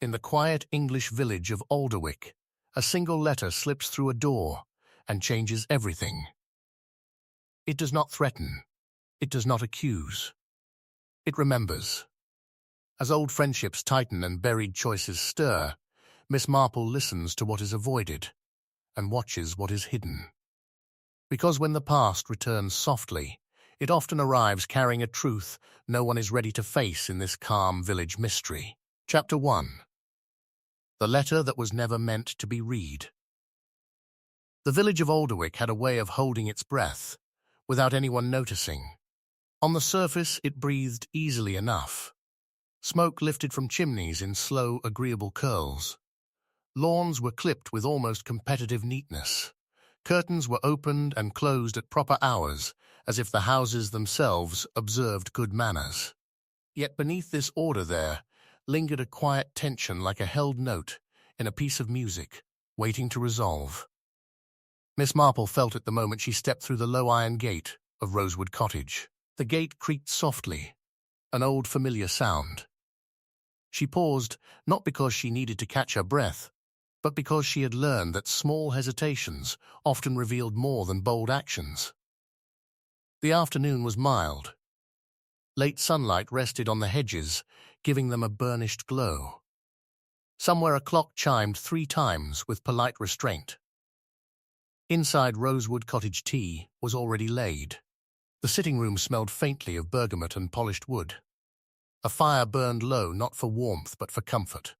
In the quiet English village of Alderwick, a single letter slips through a door and changes everything. It does not threaten. It does not accuse. It remembers. As old friendships tighten and buried choices stir, Miss Marple listens to what is avoided and watches what is hidden. Because when the past returns softly, it often arrives carrying a truth no one is ready to face in this calm village mystery. Chapter 1. The Letter That Was Never Meant to Be Read. The village of Alderwick had a way of holding its breath, without anyone noticing. On the surface, it breathed easily enough. Smoke lifted from chimneys in slow, agreeable curls. Lawns were clipped with almost competitive neatness. Curtains were opened and closed at proper hours, as if the houses themselves observed good manners. Yet beneath this order there lingered a quiet tension like a held note in a piece of music, waiting to resolve. Miss Marple felt it the moment she stepped through the low iron gate of Rosewood Cottage. The gate creaked softly, an old familiar sound. She paused, not because she needed to catch her breath, but because she had learned that small hesitations often revealed more than bold actions. The afternoon was mild. Late sunlight rested on the hedges, giving them a burnished glow. Somewhere a clock chimed 3 times with polite restraint. Inside Rosewood Cottage tea was already laid. The sitting room smelled faintly of bergamot and polished wood. A fire burned low, not for warmth but for comfort.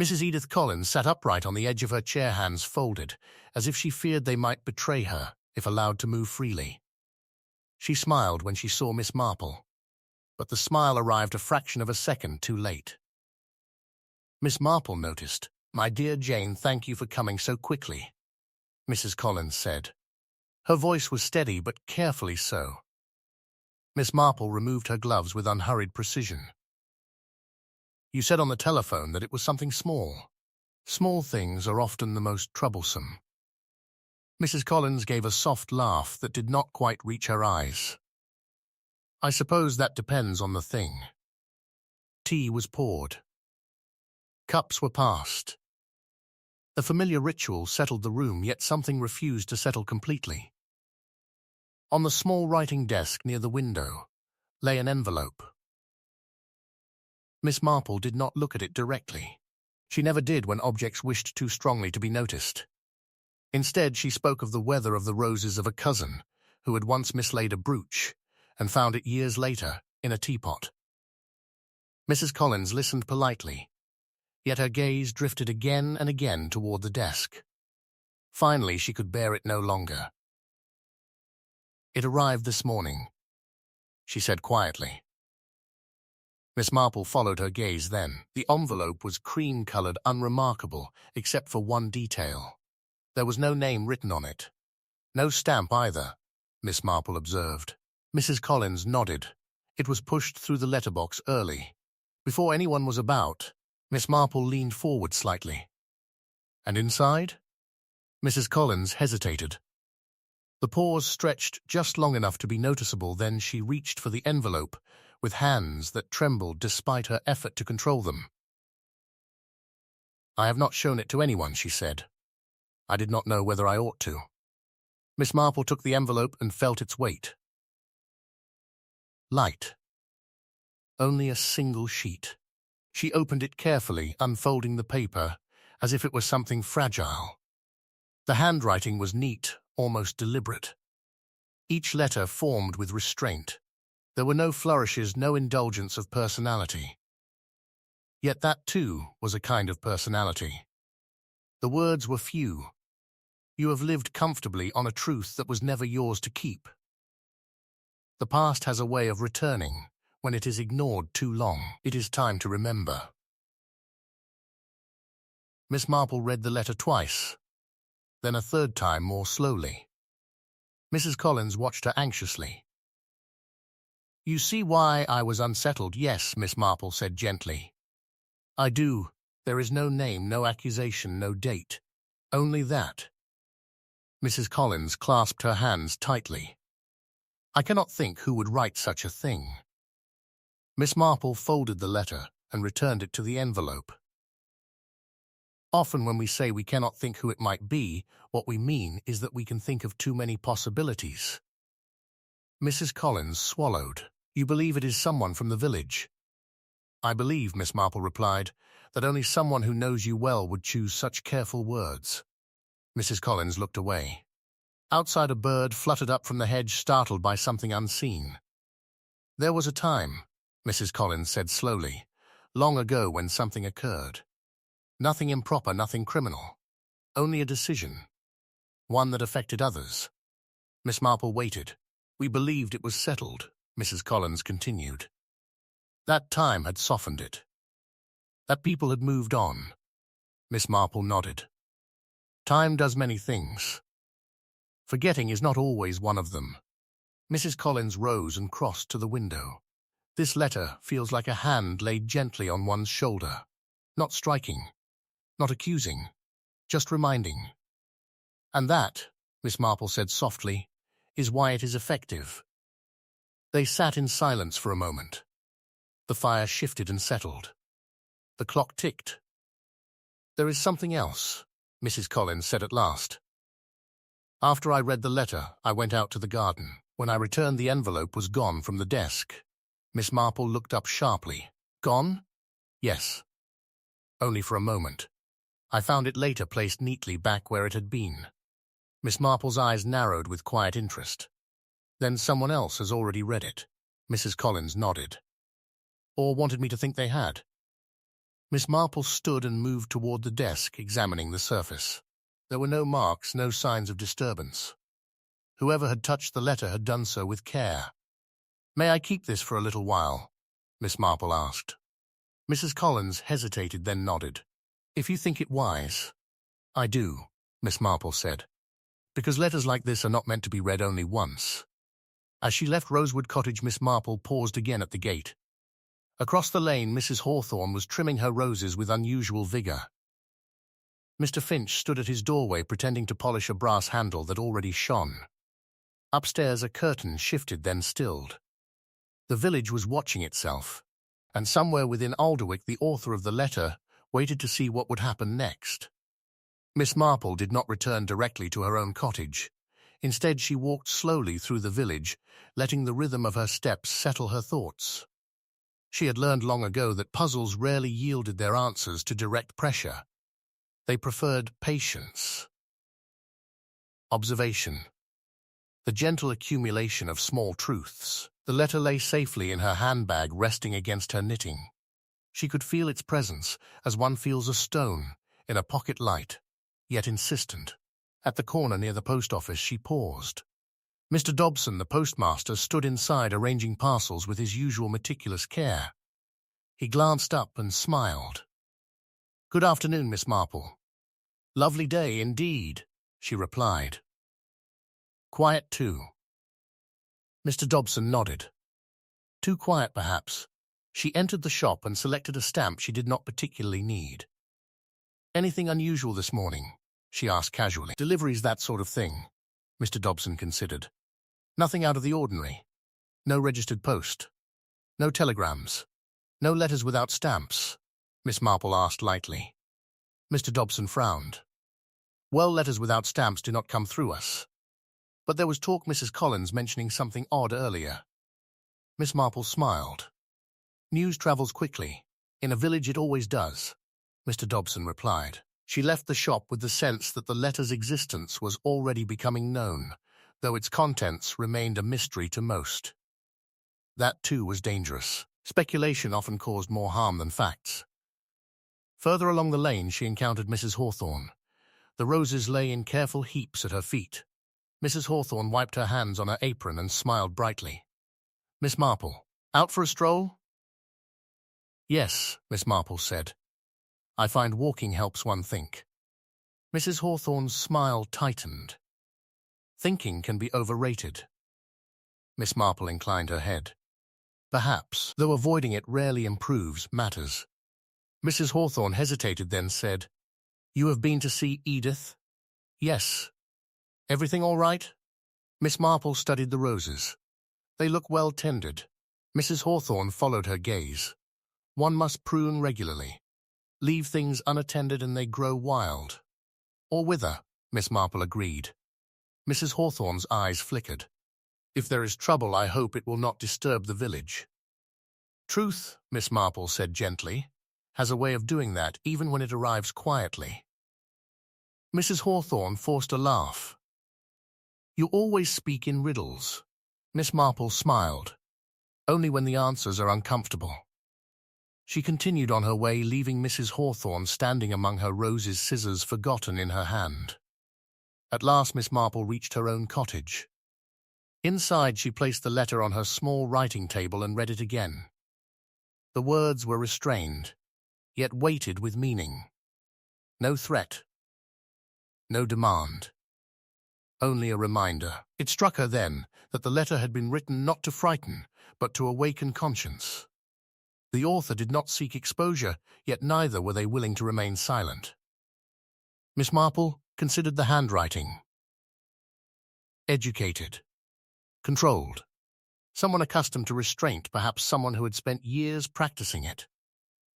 Mrs. Edith Collins sat upright on the edge of her chair, hands folded, as if she feared they might betray her if allowed to move freely. She smiled when she saw Miss Marple, but the smile arrived a fraction of a second too late. Miss Marple noticed. "My dear Jane, thank you for coming so quickly," Mrs. Collins said. Her voice was steady but carefully so. Miss Marple removed her gloves with unhurried precision. "You said on the telephone that it was something small. Small things are often the most troublesome." Mrs. Collins gave a soft laugh that did not quite reach her eyes. "I suppose that depends on the thing." Tea was poured. Cups were passed. The familiar ritual settled the room, yet something refused to settle completely. On the small writing desk near the window lay an envelope. Miss Marple did not look at it directly. She never did when objects wished too strongly to be noticed. Instead, she spoke of the weather of the roses of a cousin who had once mislaid a brooch and found it years later in a teapot. Mrs. Collins listened politely, yet her gaze drifted again and again toward the desk. Finally, she could bear it no longer. "It arrived this morning," she said quietly. Miss Marple followed her gaze then. The envelope was cream-colored, unremarkable, except for one detail. There was no name written on it. No stamp either, Miss Marple observed. Mrs. Collins nodded. It was pushed through the letterbox early. Before anyone was about, Miss Marple leaned forward slightly. "And inside?" Mrs. Collins hesitated. The pause stretched just long enough to be noticeable, then she reached for the envelope with hands that trembled despite her effort to control them. "I have not shown it to anyone," she said. "I did not know whether I ought to." Miss Marple took the envelope and felt its weight. Light. Only a single sheet. She opened it carefully, unfolding the paper as if it was something fragile. The handwriting was neat, almost deliberate. Each letter formed with restraint. There were no flourishes, no indulgence of personality. Yet that, too, was a kind of personality. The words were few. "You have lived comfortably on a truth that was never yours to keep." The past has a way of returning when it is ignored too long. It is time to remember. Miss Marple read the letter twice, then a third time more slowly. Mrs. Collins watched her anxiously. "You see why I was unsettled?" "Yes," Miss Marple said gently. "I do. There is no name, no accusation, no date. Only that." Mrs. Collins clasped her hands tightly. "I cannot think who would write such a thing." Miss Marple folded the letter and returned it to the envelope. Often when we say we cannot think who it might be, what we mean is that we can think of too many possibilities. Mrs. Collins swallowed. You believe it is someone from the village? I believe, Miss Marple replied, that only someone who knows you well would choose such careful words. Mrs. Collins looked away. Outside a bird fluttered up from the hedge, startled by something unseen. There was a time, Mrs. Collins said slowly, long ago when something occurred. Nothing improper, nothing criminal. Only a decision. One that affected others. Miss Marple waited. We believed it was settled, Mrs. Collins continued. That time had softened it. That people had moved on. Miss Marple nodded. Time does many things. Forgetting is not always one of them. Mrs. Collins rose and crossed to the window. This letter feels like a hand laid gently on one's shoulder. Not striking, not accusing, just reminding. And that, Miss Marple said softly, is why it is effective. They sat in silence for a moment. The fire shifted and settled. The clock ticked. There is something else, Mrs. Collins said at last. After I read the letter, I went out to the garden. When I returned, the envelope was gone from the desk. Miss Marple looked up sharply. Gone? Yes. Only for a moment. I found it later placed neatly back where it had been. Miss Marple's eyes narrowed with quiet interest. Then someone else has already read it. Mrs. Collins nodded. Or wanted me to think they had. Miss Marple stood and moved toward the desk, examining the surface. There were no marks, no signs of disturbance. Whoever had touched the letter had done so with care. May I keep this for a little while? Miss Marple asked. Mrs. Collins hesitated, then nodded. If you think it wise. I do, Miss Marple said. Because letters like this are not meant to be read only once. As she left Rosewood Cottage, Miss Marple paused again at the gate. Across the lane, Mrs. Hawthorne was trimming her roses with unusual vigor. Mr. Finch stood at his doorway pretending to polish a brass handle that already shone. Upstairs, a curtain shifted, then stilled. The village was watching itself, and somewhere within Alderwick, the author of the letter waited to see what would happen next. Miss Marple did not return directly to her own cottage. Instead, she walked slowly through the village, letting the rhythm of her steps settle her thoughts. She had learned long ago that puzzles rarely yielded their answers to direct pressure. They preferred patience. Observation. The gentle accumulation of small truths. The letter lay safely in her handbag, resting against her knitting. She could feel its presence, as one feels a stone, in a pocket light, yet insistent. At the corner near the post office, she paused. Mr. Dobson, the postmaster, stood inside arranging parcels with his usual meticulous care. He glanced up and smiled. Good afternoon, Miss Marple. Lovely day indeed, she replied. Quiet too. Mr. Dobson nodded. Too quiet, perhaps. She entered the shop and selected a stamp she did not particularly need. Anything unusual this morning? She asked casually. Deliveries, that sort of thing, Mr. Dobson considered. Nothing out of the ordinary. No registered post. No telegrams. No letters without stamps, Miss Marple asked lightly. Mr. Dobson frowned. Well, letters without stamps do not come through us. But there was talk, Mrs. Collins mentioning something odd earlier. Miss Marple smiled. News travels quickly. In a village it always does, Mr. Dobson replied. She left the shop with the sense that the letter's existence was already becoming known, though its contents remained a mystery to most. That, too, was dangerous. Speculation often caused more harm than facts. Further along the lane, she encountered Mrs. Hawthorne. The roses lay in careful heaps at her feet. Mrs. Hawthorne wiped her hands on her apron and smiled brightly. Miss Marple, out for a stroll? Yes, Miss Marple said. I find walking helps one think. Mrs. Hawthorne's smile tightened. Thinking can be overrated. Miss Marple inclined her head. Perhaps, though avoiding it rarely improves matters. Mrs. Hawthorne hesitated, then said, You have been to see Edith? Yes. Everything all right? Miss Marple studied the roses. They look well tended. Mrs. Hawthorne followed her gaze. One must prune regularly. Leave things unattended and they grow wild. Or wither, Miss Marple agreed. Mrs. Hawthorne's eyes flickered. If there is trouble, I hope it will not disturb the village. Truth, Miss Marple said gently, has a way of doing that even when it arrives quietly. Mrs. Hawthorne forced a laugh. You always speak in riddles. Miss Marple smiled. Only when the answers are uncomfortable. She continued on her way, leaving Mrs. Hawthorne standing among her roses, scissors forgotten in her hand. At last Miss Marple reached her own cottage. Inside she placed the letter on her small writing table and read it again. The words were restrained, yet weighted with meaning. No threat. No demand. Only a reminder. It struck her then that the letter had been written not to frighten, but to awaken conscience. The author did not seek exposure, yet neither were they willing to remain silent. Miss Marple considered the handwriting. Educated. Controlled. Someone accustomed to restraint, perhaps someone who had spent years practicing it.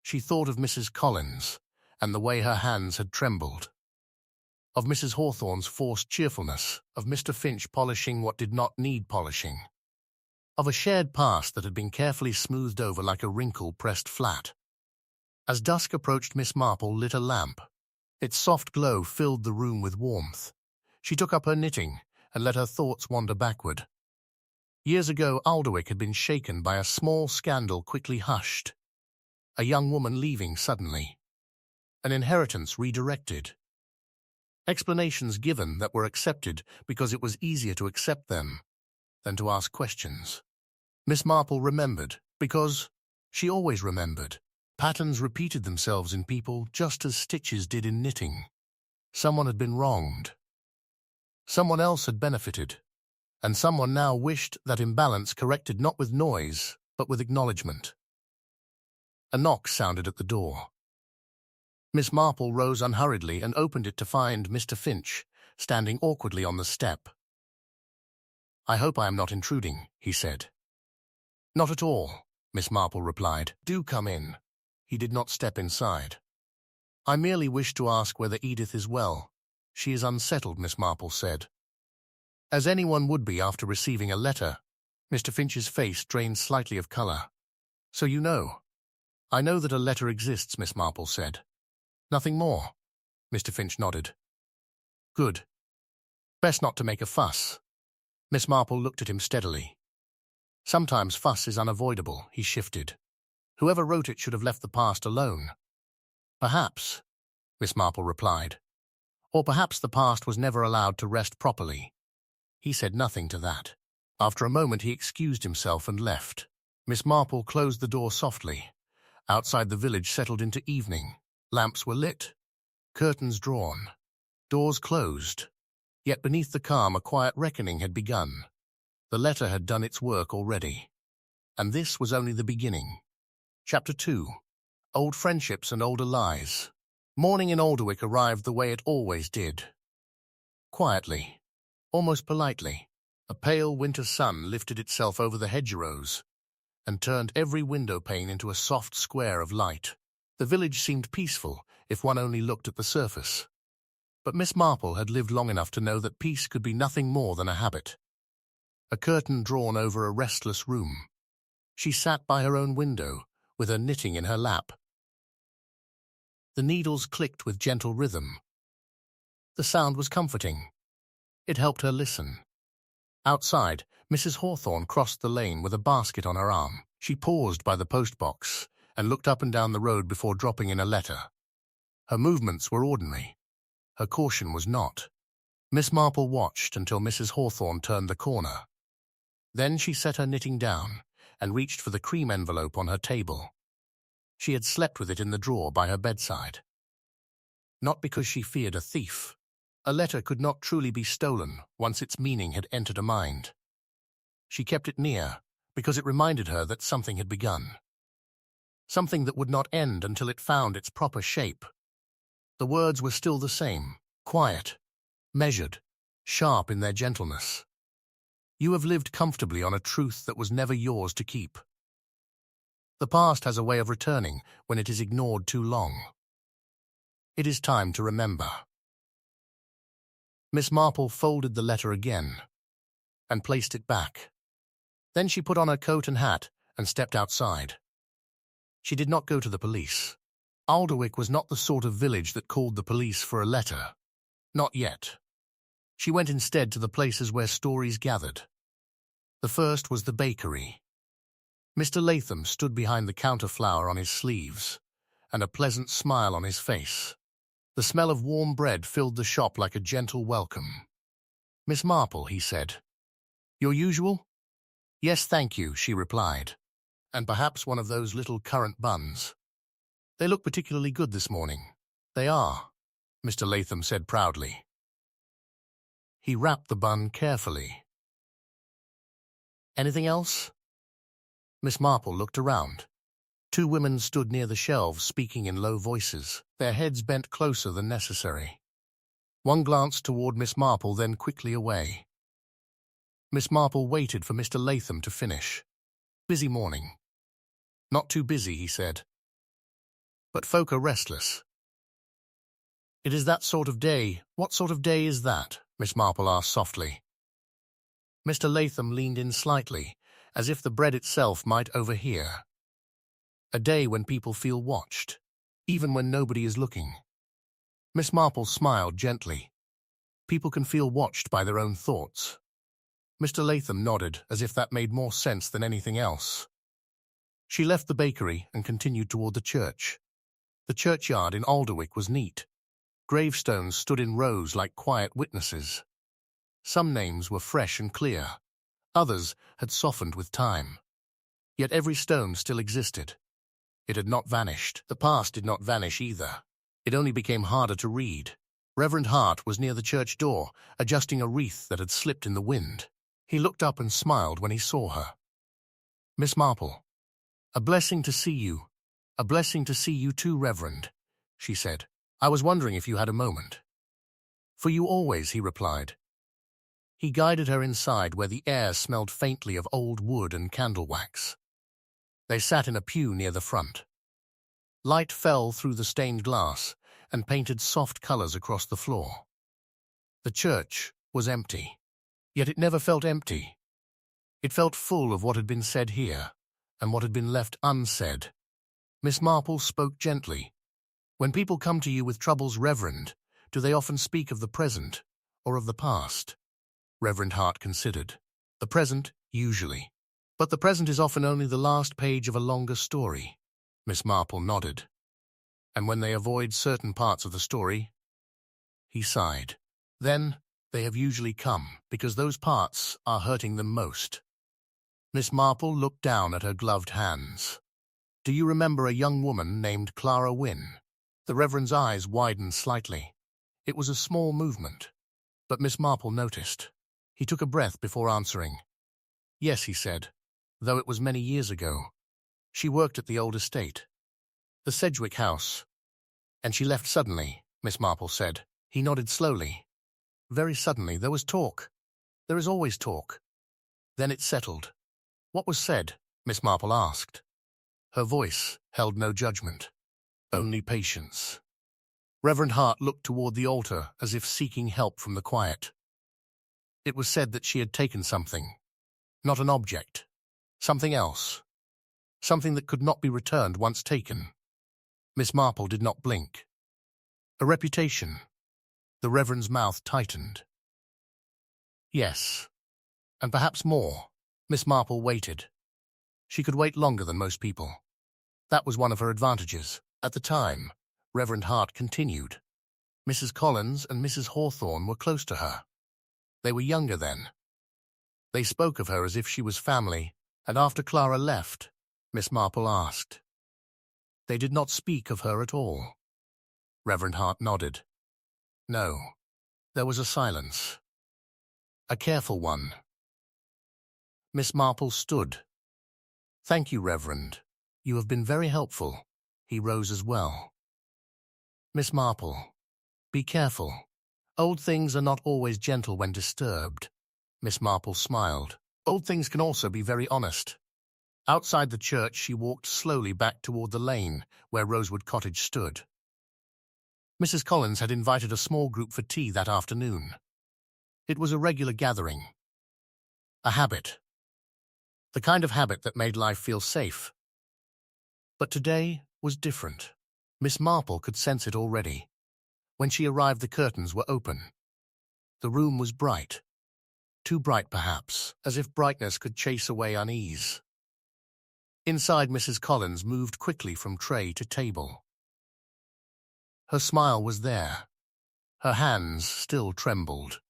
She thought of Mrs. Collins and the way her hands had trembled. Of Mrs. Hawthorne's forced cheerfulness, of Mr. Finch polishing what did not need polishing. Of a shared past that had been carefully smoothed over like a wrinkle pressed flat. As dusk approached, Miss Marple lit a lamp. Its soft glow filled the room with warmth. She took up her knitting and let her thoughts wander backward. Years ago, Alderwick had been shaken by a small scandal quickly hushed. A young woman leaving suddenly. An inheritance redirected. Explanations given that were accepted because it was easier to accept them than to ask questions. Miss Marple remembered because she always remembered. Patterns repeated themselves in people just as stitches did in knitting. Someone had been wronged. Someone else had benefited. And someone now wished that imbalance corrected not with noise, but with acknowledgement. A knock sounded at the door. Miss Marple rose unhurriedly and opened it to find Mr. Finch standing awkwardly on the step. I hope I am not intruding, he said. Not at all, Miss Marple replied. Do come in. He did not step inside. I merely wish to ask whether Edith is well. She is unsettled, Miss Marple said. As anyone would be after receiving a letter, Mr. Finch's face drained slightly of colour. So you know. I know that a letter exists, Miss Marple said. Nothing more. Mr. Finch nodded. Good. Best not to make a fuss. Miss Marple looked at him steadily. Sometimes fuss is unavoidable, he shifted. Whoever wrote it should have left the past alone. Perhaps, Miss Marple replied. Or perhaps the past was never allowed to rest properly. He said nothing to that. After a moment he excused himself and left. Miss Marple closed the door softly. Outside the village settled into evening. Lamps were lit, curtains drawn, doors closed. Yet beneath the calm a quiet reckoning had begun. The letter had done its work already. And this was only the beginning. Chapter 2. Old Friendships and Older Lies. Morning in Alderwick arrived the way it always did. Quietly, almost politely, a pale winter sun lifted itself over the hedgerows and turned every window pane into a soft square of light. The village seemed peaceful if one only looked at the surface. But Miss Marple had lived long enough to know that peace could be nothing more than a habit. A curtain drawn over a restless room. She sat by her own window, with her knitting in her lap. The needles clicked with gentle rhythm. The sound was comforting. It helped her listen. Outside, Mrs. Hawthorne crossed the lane with a basket on her arm. She paused by the post-box and looked up and down the road before dropping in a letter. Her movements were ordinary. Her caution was not. Miss Marple watched until Mrs. Hawthorne turned the corner. Then she set her knitting down and reached for the cream envelope on her table. She had slept with it in the drawer by her bedside. Not because she feared a thief. A letter could not truly be stolen once its meaning had entered a mind. She kept it near because it reminded her that something had begun. Something that would not end until it found its proper shape. The words were still the same, quiet, measured, sharp in their gentleness. You have lived comfortably on a truth that was never yours to keep. The past has a way of returning when it is ignored too long. It is time to remember. Miss Marple folded the letter again and placed it back. Then she put on her coat and hat and stepped outside. She did not go to the police. Alderwick was not the sort of village that called the police for a letter. Not yet. She went instead to the places where stories gathered. The first was the bakery. Mr. Latham stood behind the counter flower on his sleeves, and a pleasant smile on his face. The smell of warm bread filled the shop like a gentle welcome. "Miss Marple," he said. "Your usual?" "Yes, thank you," she replied. "And perhaps one of those little currant buns. They look particularly good this morning." "They are," Mr. Latham said proudly. He wrapped the bun carefully. "Anything else?" Miss Marple looked around. Two women stood near the shelves speaking in low voices, their heads bent closer than necessary. One glanced toward Miss Marple, then quickly away. Miss Marple waited for Mr. Latham to finish. "Busy morning." "Not too busy," he said. "But folk are restless." "It is that sort of day." "What sort of day is that?" Miss Marple asked softly. Mr. Latham leaned in slightly, as if the bread itself might overhear. "A day when people feel watched, even when nobody is looking." Miss Marple smiled gently. "People can feel watched by their own thoughts." Mr. Latham nodded, as if that made more sense than anything else. She left the bakery and continued toward the church. The churchyard in Alderwick was neat. Gravestones stood in rows like quiet witnesses. Some names were fresh and clear. Others had softened with time. Yet every stone still existed. It had not vanished. The past did not vanish either. It only became harder to read. Reverend Hart was near the church door, adjusting a wreath that had slipped in the wind. He looked up and smiled when he saw her. "Miss Marple, a blessing to see you. A blessing to see you too, Reverend," she said. "I was wondering if you had a moment." "For you always," he replied. He guided her inside where the air smelled faintly of old wood and candle wax. They sat in a pew near the front. Light fell through the stained glass and painted soft colors across the floor. The church was empty, yet it never felt empty. It felt full of what had been said here and what had been left unsaid. Miss Marple spoke gently. "When people come to you with troubles, Reverend, do they often speak of the present or of the past?" Reverend Hart considered. "The present, usually. But the present is often only the last page of a longer story." Miss Marple nodded. "And when they avoid certain parts of the story?" He sighed. "Then they have usually come, because those parts are hurting them most." Miss Marple looked down at her gloved hands. "Do you remember a young woman named Clara Wynne?" The Reverend's eyes widened slightly. It was a small movement, but Miss Marple noticed. He took a breath before answering. "Yes," he said, "though it was many years ago. She worked at the old estate, the Sedgwick house." "And she left suddenly," Miss Marple said. He nodded slowly. "Very suddenly. There was talk. There is always talk. Then it settled." "What was said?" Miss Marple asked. Her voice held no judgment, only patience. Reverend Hart looked toward the altar as if seeking help from the quiet. "It was said that she had taken something, not an object, something else, something that could not be returned once taken." Miss Marple did not blink. "A reputation." The Reverend's mouth tightened. "Yes, and perhaps more." Miss Marple waited. She could wait longer than most people. That was one of her advantages. At the time, Reverend Hart continued, Mrs. Collins and Mrs. Hawthorne were close to her. They were younger then. They spoke of her as if she was family, and after Clara left, Miss Marple asked. "They did not speak of her at all." Reverend Hart nodded. "No." There was a silence. A careful one. Miss Marple stood. "Thank you, Reverend. You have been very helpful." He rose as well. "Miss Marple, be careful. Old things are not always gentle when disturbed." Miss Marple smiled. "Old things can also be very honest." Outside the church, she walked slowly back toward the lane where Rosewood Cottage stood. Mrs. Collins had invited a small group for tea that afternoon. It was a regular gathering. A habit. The kind of habit that made life feel safe. But today was different. Miss Marple could sense it already. When she arrived, the curtains were open. The room was bright. Too bright, perhaps, as if brightness could chase away unease. Inside, Mrs. Collins moved quickly from tray to table. Her smile was there. Her hands still trembled.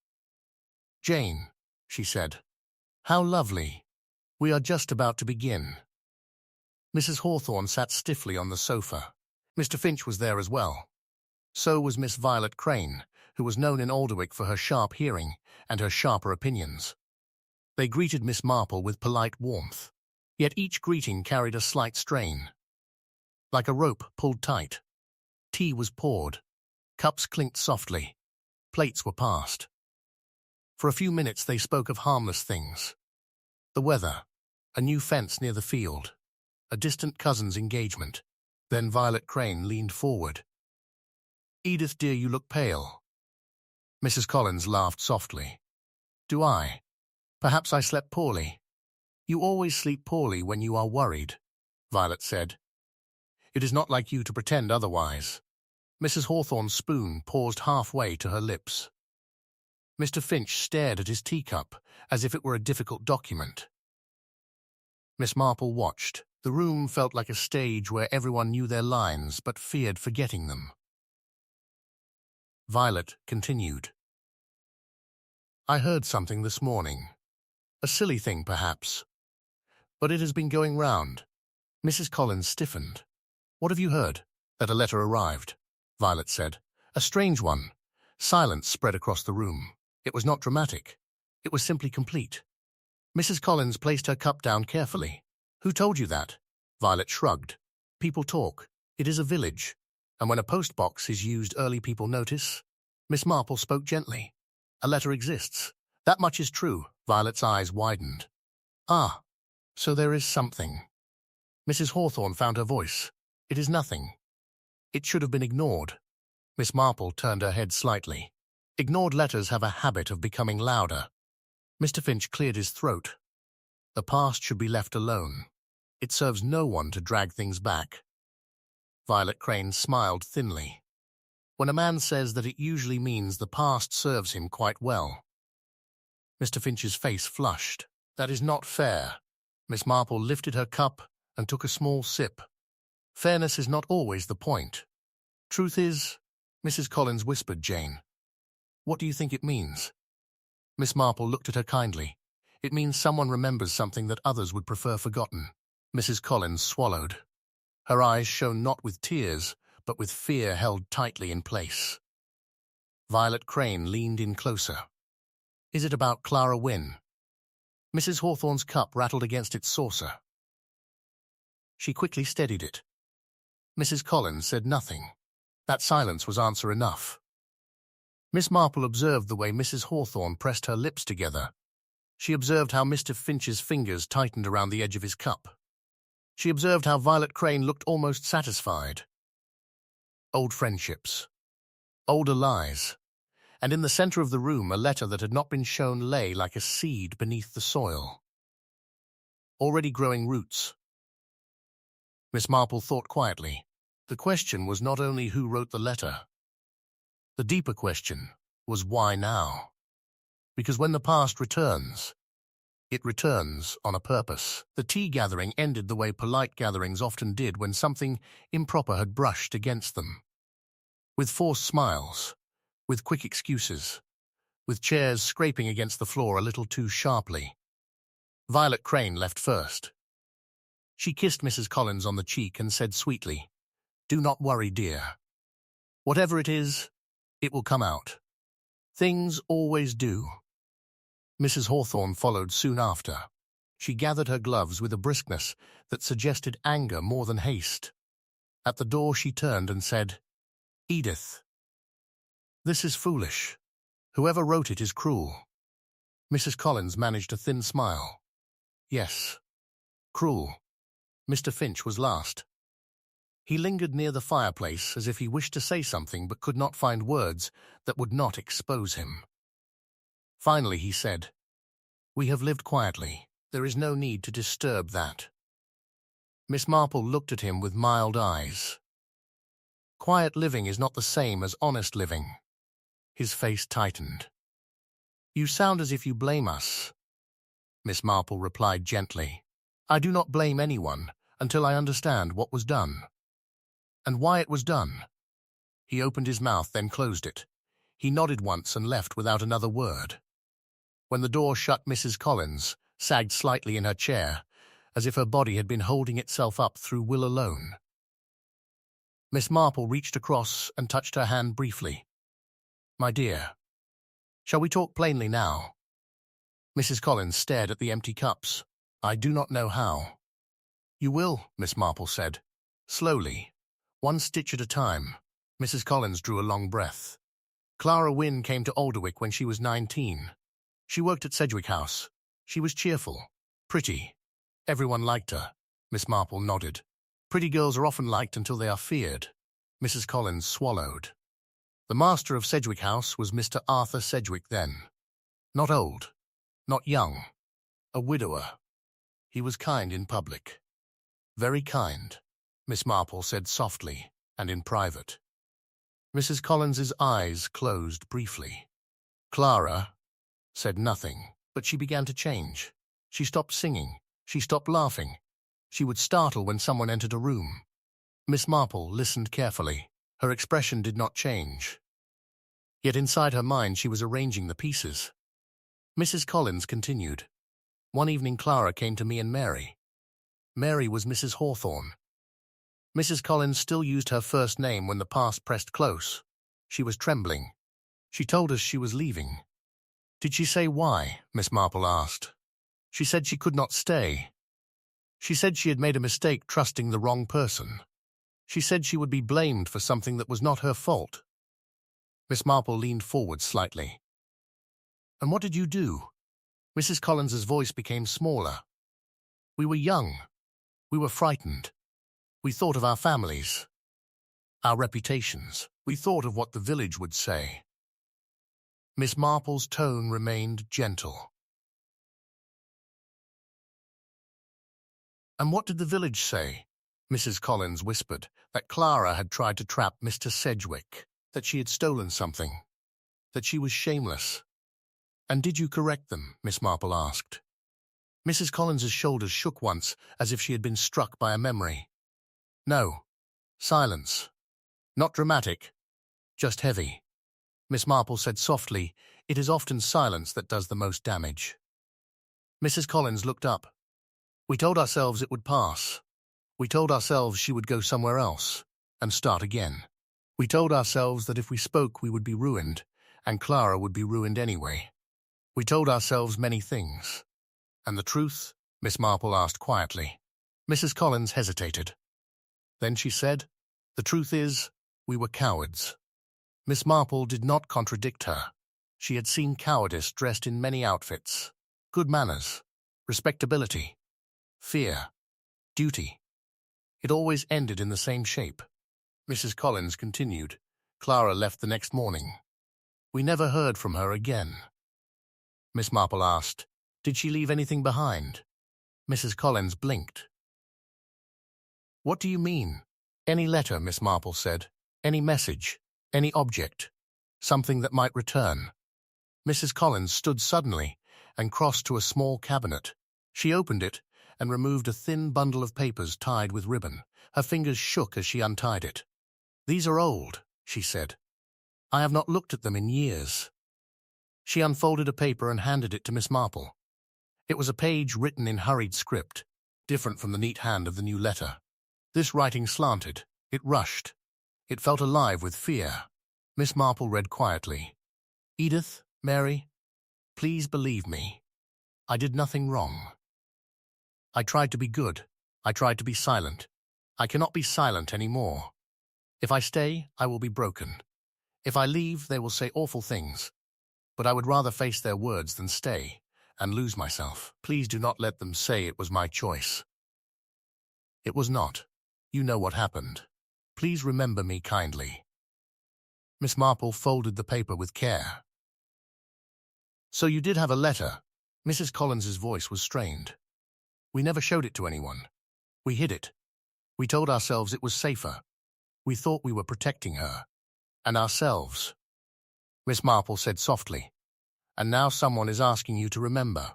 "Jane," she said, "how lovely. We are just about to begin." Mrs. Hawthorne sat stiffly on the sofa. Mr. Finch was there as well. So was Miss Violet Crane, who was known in Alderwick for her sharp hearing and her sharper opinions. They greeted Miss Marple with polite warmth, yet each greeting carried a slight strain. Like a rope pulled tight. Tea was poured. Cups clinked softly. Plates were passed. For a few minutes they spoke of harmless things. The weather, a new fence near the field, a distant cousin's engagement. Then Violet Crane leaned forward. "Edith, dear, you look pale." Mrs. Collins laughed softly. "Do I? Perhaps I slept poorly." "You always sleep poorly when you are worried," Violet said. "It is not like you to pretend otherwise." Mrs. Hawthorne's spoon paused halfway to her lips. Mr. Finch stared at his teacup as if it were a difficult document. Miss Marple watched. The room felt like a stage where everyone knew their lines but feared forgetting them. Violet continued. "I heard something this morning. A silly thing, perhaps. But it has been going round." Mrs. Collins stiffened. "What have you heard?" "That a letter arrived," Violet said. "A strange one." Silence spread across the room. It was not dramatic. It was simply complete. Mrs. Collins placed her cup down carefully. "Who told you that?" Violet shrugged. "People talk. It is a village. And when a post box is used, early people notice." Miss Marple spoke gently. "A letter exists. That much is true." Violet's eyes widened. "Ah, so there is something." Mrs. Hawthorne found her voice. "It is nothing. It should have been ignored." Miss Marple turned her head slightly. "Ignored letters have a habit of becoming louder." Mr. Finch cleared his throat. "The past should be left alone. It serves no one to drag things back." Violet Crane smiled thinly. "When a man says that, it usually means the past serves him quite well." Mr. Finch's face flushed. "That is not fair." Miss Marple lifted her cup and took a small sip. "Fairness is not always the point. Truth is," Mrs. Collins whispered Jane. "What do you think it means?" Miss Marple looked at her kindly. "It means someone remembers something that others would prefer forgotten." Mrs. Collins swallowed. Her eyes shone not with tears, but with fear held tightly in place. Violet Crane leaned in closer. "Is it about Clara Wynne?" Mrs. Hawthorne's cup rattled against its saucer. She quickly steadied it. Mrs. Collins said nothing. That silence was answer enough. Miss Marple observed the way Mrs. Hawthorne pressed her lips together. She observed how Mr. Finch's fingers tightened around the edge of his cup. She observed how Violet Crane looked almost satisfied. Old friendships. Older lies. And in the center of the room, a letter that had not been shown lay like a seed beneath the soil. Already growing roots. Miss Marple thought quietly. The question was not only who wrote the letter. The deeper question was why now? Because when the past returns, it returns on a purpose. The tea gathering ended the way polite gatherings often did when something improper had brushed against them. With forced smiles, with quick excuses, with chairs scraping against the floor a little too sharply. Violet Crane left first. She kissed Mrs. Collins on the cheek and said sweetly, "Do not worry, dear. Whatever it is, it will come out. Things always do." Mrs. Hawthorne followed soon after. She gathered her gloves with a briskness that suggested anger more than haste. At the door she turned and said, "Edith, this is foolish. Whoever wrote it is cruel." Mrs. Collins managed a thin smile. "Yes, cruel." Mr. Finch was last. He lingered near the fireplace as if he wished to say something but could not find words that would not expose him. Finally he said, "We have lived quietly. There is no need to disturb that." Miss Marple looked at him with mild eyes. "Quiet living is not the same as honest living." His face tightened. "You sound as if you blame us." Miss Marple replied gently, "I do not blame anyone until I understand what was done. And why it was done." He opened his mouth, then closed it. He nodded once and left without another word. When the door shut, Mrs. Collins sagged slightly in her chair, as if her body had been holding itself up through will alone. Miss Marple reached across and touched her hand briefly. "My dear, shall we talk plainly now?" Mrs. Collins stared at the empty cups. "I do not know how." "You will," Miss Marple said. "Slowly, one stitch at a time." Mrs. Collins drew a long breath. "Clara Wynne came to Alderwick when she was 19. She worked at Sedgwick House. She was cheerful, pretty. Everyone liked her." Miss Marple nodded. "Pretty girls are often liked until they are feared." Mrs. Collins swallowed. "The master of Sedgwick House was Mr. Arthur Sedgwick then. Not old, not young, a widower. He was kind in public. Very kind," Miss Marple said softly and in private. Mrs. Collins's eyes closed briefly. Clara said nothing, but she began to change. She stopped singing. She stopped laughing. She would startle when someone entered a room. Miss Marple listened carefully. Her expression did not change. Yet inside her mind she was arranging the pieces. Mrs. Collins continued. "One evening Clara came to me and Mary. Mary was Mrs. Hawthorne. Mrs. Collins still used her first name when the past pressed close. She was trembling. She told us she was leaving." "Did she say why?" Miss Marple asked. "She said she could not stay. She said she had made a mistake trusting the wrong person. She said she would be blamed for something that was not her fault." Miss Marple leaned forward slightly. "And what did you do?" Mrs. Collins's voice became smaller. "We were young. We were frightened. We thought of our families, our reputations. We thought of what the village would say." Miss Marple's tone remained gentle. "And what did the village say?" Mrs. Collins whispered. "That Clara had tried to trap Mr. Sedgwick, that she had stolen something, that she was shameless." "And did you correct them?" Miss Marple asked. Mrs. Collins's shoulders shook once, as if she had been struck by a memory. "No. Silence. Not dramatic, just heavy." Miss Marple said softly, "It is often silence that does the most damage." Mrs. Collins looked up. "We told ourselves it would pass. We told ourselves she would go somewhere else and start again. We told ourselves that if we spoke we would be ruined, and Clara would be ruined anyway. We told ourselves many things." "And the truth?" Miss Marple asked quietly. Mrs. Collins hesitated. Then she said, "The truth is, we were cowards." Miss Marple did not contradict her. She had seen cowardice dressed in many outfits. Good manners, respectability, fear, duty. It always ended in the same shape. Mrs. Collins continued. "Clara left the next morning. We never heard from her again." Miss Marple asked, "Did she leave anything behind?" Mrs. Collins blinked. "What do you mean?" "Any letter," Miss Marple said. "Any message, any object, something that might return." Mrs. Collins stood suddenly and crossed to a small cabinet. She opened it and removed a thin bundle of papers tied with ribbon. Her fingers shook as she untied it. "These are old," she said. "I have not looked at them in years." She unfolded a paper and handed it to Miss Marple. It was a page written in hurried script, different from the neat hand of the new letter. This writing slanted. It rushed. It felt alive with fear. Miss Marple read quietly. "Edith, Mary, please believe me. I did nothing wrong. I tried to be good. I tried to be silent. I cannot be silent any more. If I stay, I will be broken. If I leave, they will say awful things. But I would rather face their words than stay and lose myself. Please do not let them say it was my choice. It was not. You know what happened." Please remember me kindly. Miss Marple folded the paper with care. So you did have a letter. Mrs. Collins's voice was strained. We never showed it to anyone. We hid it. We told ourselves it was safer. We thought we were protecting her. And ourselves. Miss Marple said softly. And now someone is asking you to remember.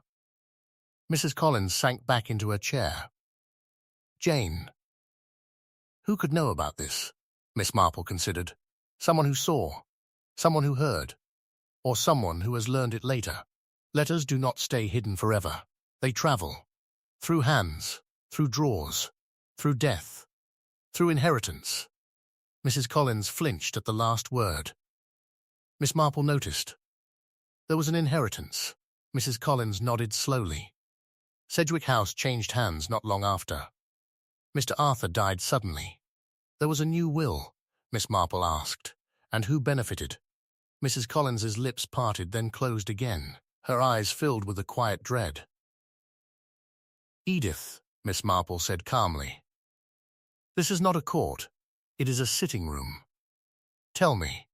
Mrs. Collins sank back into her chair. Jane. Who could know about this? Miss Marple considered. Someone who saw. Someone who heard. Or someone who has learned it later. Letters do not stay hidden forever. They travel. Through hands. Through drawers. Through death. Through inheritance. Mrs. Collins flinched at the last word. Miss Marple noticed. There was an inheritance. Mrs. Collins nodded slowly. Sedgwick House changed hands not long after. Mr. Arthur died suddenly. There was a new will, Miss Marple asked. And who benefited? Mrs. Collins's lips parted, then closed again. Her eyes filled with a quiet dread. Edith, Miss Marple said calmly. This is not a court. It is a sitting room. Tell me.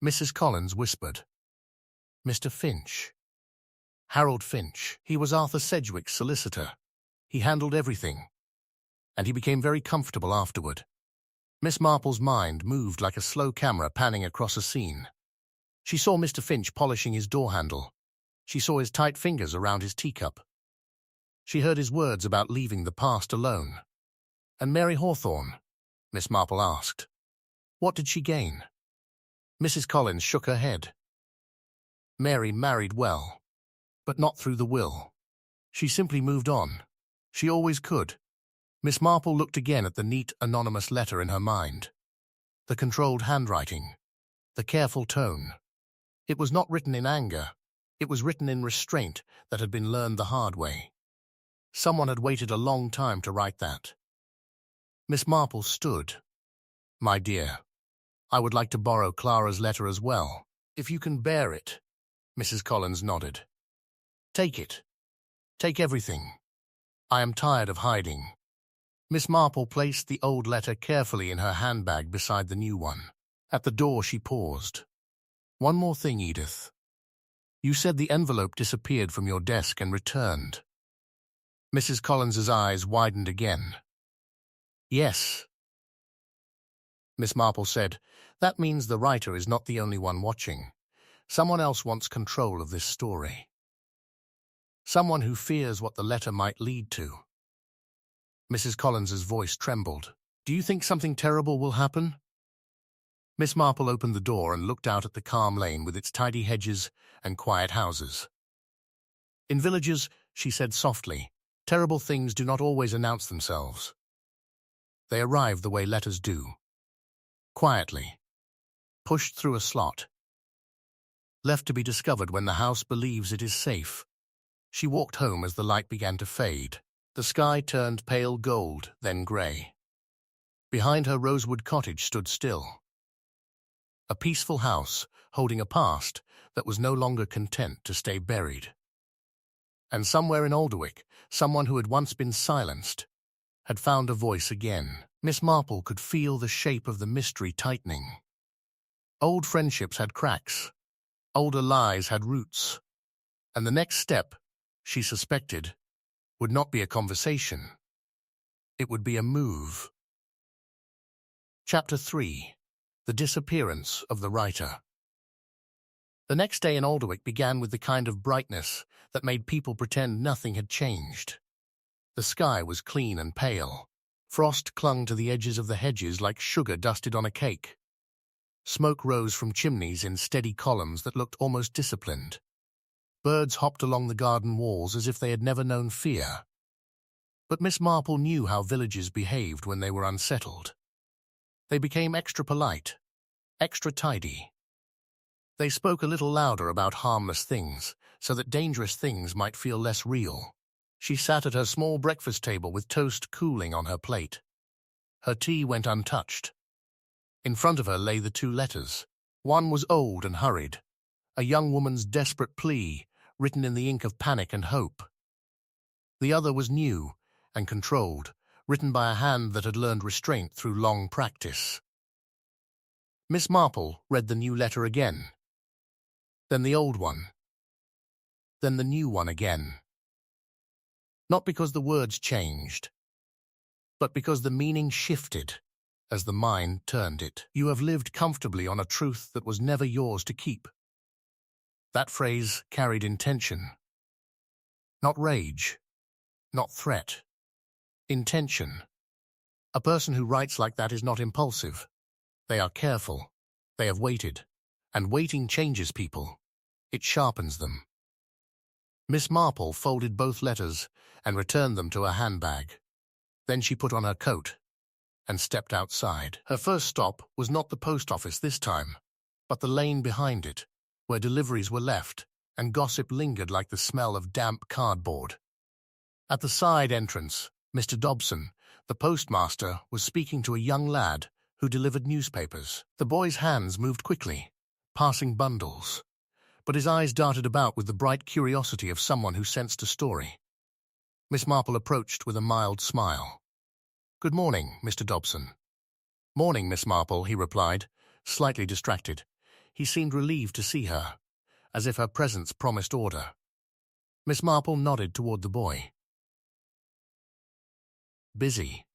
Mrs. Collins whispered. Mr. Finch. Harold Finch. He was Arthur Sedgwick's solicitor. He handled everything. And he became very comfortable afterward. Miss Marple's mind moved like a slow camera panning across a scene. She saw Mr. Finch polishing his door handle. She saw his tight fingers around his teacup. She heard his words about leaving the past alone. And Mary Hawthorne? Miss Marple asked. What did she gain? Mrs. Collins shook her head. Mary married well, but not through the will. She simply moved on. She always could. Miss Marple looked again at the neat, anonymous letter in her mind. The controlled handwriting. The careful tone. It was not written in anger. It was written in restraint that had been learned the hard way. Someone had waited a long time to write that. Miss Marple stood. My dear, I would like to borrow Clara's letter as well, if you can bear it. Mrs. Collins nodded. Take it. Take everything. I am tired of hiding. Miss Marple placed the old letter carefully in her handbag beside the new one. At the door she paused. One more thing, Edith. You said the envelope disappeared from your desk and returned. Mrs. Collins's eyes widened again. Yes. Miss Marple said, that means the writer is not the only one watching. Someone else wants control of this story. Someone who fears what the letter might lead to. Mrs. Collins's voice trembled. Do you think something terrible will happen? Miss Marple opened the door and looked out at the calm lane with its tidy hedges and quiet houses. In villages, she said softly, terrible things do not always announce themselves. They arrive the way letters do. Quietly. Pushed through a slot. Left to be discovered when the house believes it is safe. She walked home as the light began to fade. The sky turned pale gold, then grey. Behind her, Rosewood Cottage stood still. A peaceful house, holding a past that was no longer content to stay buried. And somewhere in Alderwick, someone who had once been silenced had found a voice again. Miss Marple could feel the shape of the mystery tightening. Old friendships had cracks. Older lies had roots. And the next step, she suspected, would not be a conversation. It would be a move. Chapter 3. The Disappearance of the Writer. The next day in Alderwick began with the kind of brightness that made people pretend nothing had changed. The sky was clean and pale. Frost clung to the edges of the hedges like sugar dusted on a cake. Smoke rose from chimneys in steady columns that looked almost disciplined. Birds hopped along the garden walls as if they had never known fear. But Miss Marple knew how villages behaved when they were unsettled. They became extra polite, extra tidy. They spoke a little louder about harmless things, so that dangerous things might feel less real. She sat at her small breakfast table with toast cooling on her plate. Her tea went untouched. In front of her lay the two letters. One was old and hurried, a young woman's desperate plea, written in the ink of panic and hope. The other was new and controlled, written by a hand that had learned restraint through long practice. Miss Marple read the new letter again, then the old one, then the new one again. Not because the words changed, but because the meaning shifted as the mind turned it. You have lived comfortably on a truth that was never yours to keep. That phrase carried intention. Not rage, not threat. Intention. A person who writes like that is not impulsive. They are careful. They have waited. And waiting changes people. It sharpens them. Miss Marple folded both letters and returned them to her handbag. Then she put on her coat and stepped outside. Her first stop was not the post office this time, but the lane behind it, where deliveries were left and gossip lingered like the smell of damp cardboard. At the side entrance, Mr. Dobson, the postmaster, was speaking to a young lad who delivered newspapers. The boy's hands moved quickly, passing bundles, but his eyes darted about with the bright curiosity of someone who sensed a story. Miss Marple approached with a mild smile. "Good morning, Mr. Dobson." "Morning, Miss Marple," he replied, slightly distracted. He seemed relieved to see her, as if her presence promised order. Miss Marple nodded toward the boy. "Busy.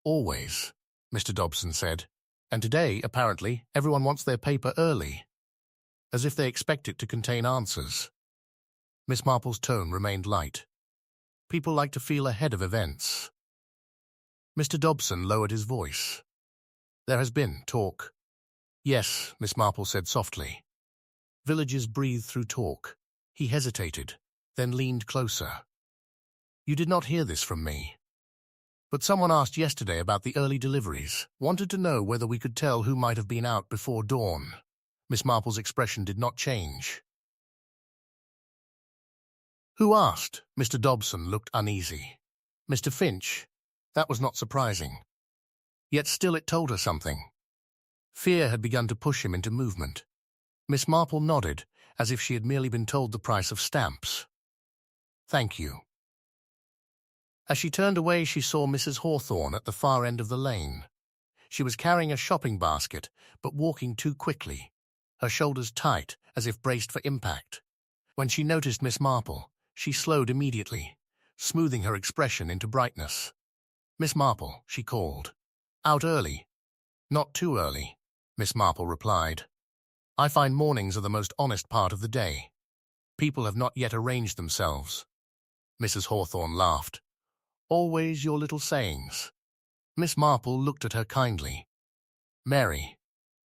Always," Mr. Dobson said. "And today, apparently, everyone wants their paper early, as if they expect it to contain answers." Miss Marple's tone remained light. "People like to feel ahead of events." Mr. Dobson lowered his voice. "There has been talk." "Yes," Miss Marple said softly. Villagers breathe through talk. He hesitated, then leaned closer. "You did not hear this from me. But someone asked yesterday about the early deliveries, wanted to know whether we could tell who might have been out before dawn." Miss Marple's expression did not change. "Who asked?" Mr. Dobson looked uneasy. "Mr. Finch." That was not surprising. Yet still it told her something. Fear had begun to push him into movement. Miss Marple nodded, as if she had merely been told the price of stamps. "Thank you." As she turned away, she saw Mrs. Hawthorne at the far end of the lane. She was carrying a shopping basket, but walking too quickly, her shoulders tight, as if braced for impact. When she noticed Miss Marple, she slowed immediately, smoothing her expression into brightness. "Miss Marple," she called. "Out early?" "Not too early," Miss Marple replied. "I find mornings are the most honest part of the day. People have not yet arranged themselves." Mrs. Hawthorne laughed. "Always your little sayings." Miss Marple looked at her kindly. "Mary.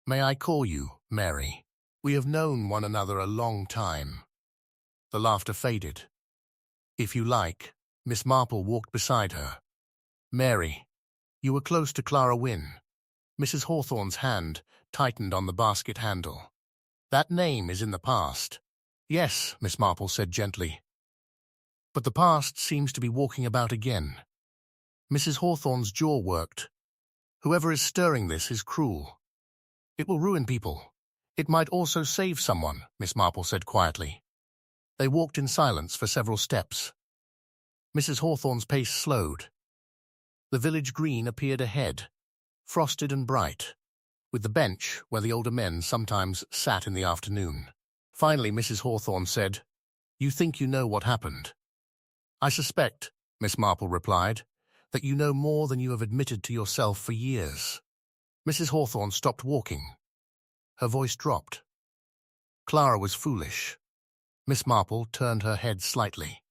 May I call you Mary? We have known one another a long time." The laughter faded. "If you like." Miss Marple walked beside her. "Mary, you were close to Clara Wynne." Mrs. Hawthorne's hand tightened on the basket handle. "That name is in the past." "Yes," Miss Marple said gently. "But the past seems to be walking about again." Mrs. Hawthorne's jaw worked. "Whoever is stirring this is cruel. It will ruin people. It might also save someone," Miss Marple said quietly. They walked in silence for several steps. Mrs. Hawthorne's pace slowed. The village green appeared ahead, frosted and bright, with the bench where the older men sometimes sat in the afternoon. Finally, Mrs. Hawthorne said, "You think you know what happened." "I suspect," Miss Marple replied, "that you know more than you have admitted to yourself for years." Mrs. Hawthorne stopped walking. Her voice dropped. Clara was foolish. Miss Marple turned her head slightly.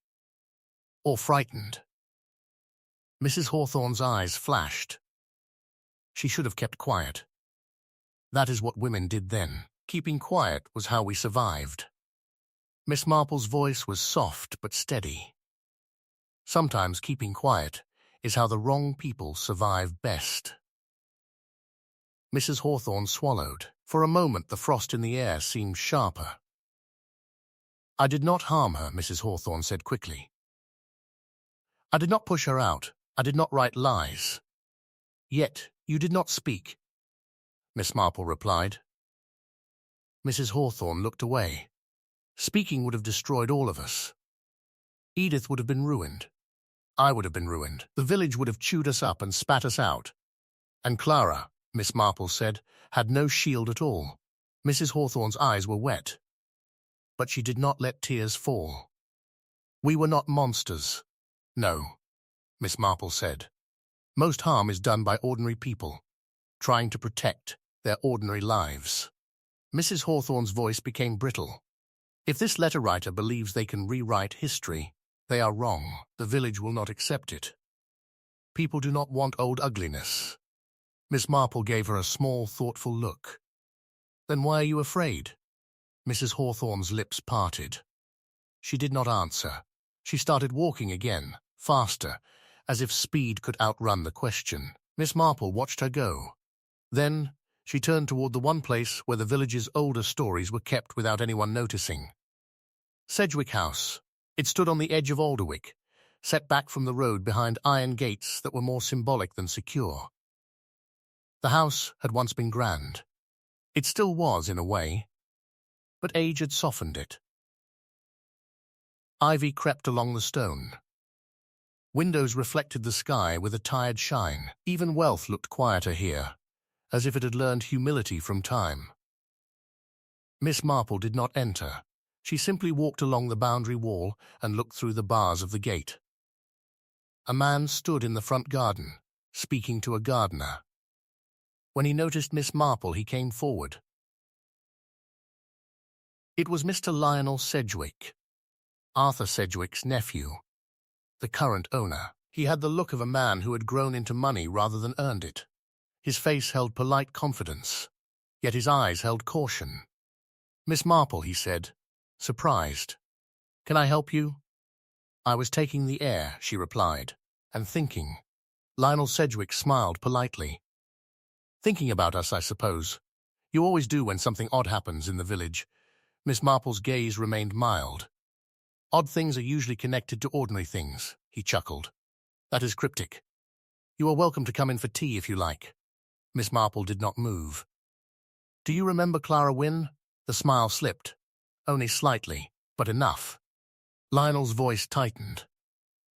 "Or frightened." Mrs. Hawthorne's eyes flashed. She should have kept quiet. That is what women did then. Keeping quiet was how we survived. Miss Marple's voice was soft but steady. Sometimes keeping quiet is how the wrong people survive best. Mrs. Hawthorne swallowed. For a moment the frost in the air seemed sharper. "I did not harm her," Mrs. Hawthorne said quickly. "I did not push her out. I did not write lies." "Yet you did not speak," Miss Marple replied. Mrs. Hawthorne looked away. "Speaking would have destroyed all of us. Edith would have been ruined. I would have been ruined. The village would have chewed us up and spat us out. And Clara, Miss Marple said, had no shield at all. Mrs. Hawthorne's eyes were wet, but she did not let tears fall. We were not monsters. No, Miss Marple said. Most harm is done by ordinary people, trying to protect their ordinary lives. Mrs. Hawthorne's voice became brittle. If this letter writer believes they can rewrite history, they are wrong. The village will not accept it. People do not want old ugliness. Miss Marple gave her a small, thoughtful look. Then why are you afraid? Mrs. Hawthorne's lips parted. She did not answer. She started walking again, faster, as if speed could outrun the question. Miss Marple watched her go. Then she turned toward the one place where the village's older stories were kept without anyone noticing. Sedgwick House. It stood on the edge of Alderwick, set back from the road behind iron gates that were more symbolic than secure. The house had once been grand. It still was, in a way, but age had softened it. Ivy crept along the stone. Windows reflected the sky with a tired shine. Even wealth looked quieter here, as if it had learned humility from time. Miss Marple did not enter. She simply walked along the boundary wall and looked through the bars of the gate. A man stood in the front garden, speaking to a gardener. When he noticed Miss Marple, he came forward. It was Mr. Lionel Sedgwick, Arthur Sedgwick's nephew, the current owner. He had the look of a man who had grown into money rather than earned it. His face held polite confidence, yet his eyes held caution. Miss Marple, he said, surprised. Can I help you? I was taking the air, she replied, and thinking. Lionel Sedgwick smiled politely. Thinking about us, I suppose. You always do when something odd happens in the village. Miss Marple's gaze remained mild. Odd things are usually connected to ordinary things, he chuckled. That is cryptic. You are welcome to come in for tea if you like. Miss Marple did not move. Do you remember Clara Wynne? The smile slipped. Only slightly, but enough. Lionel's voice tightened.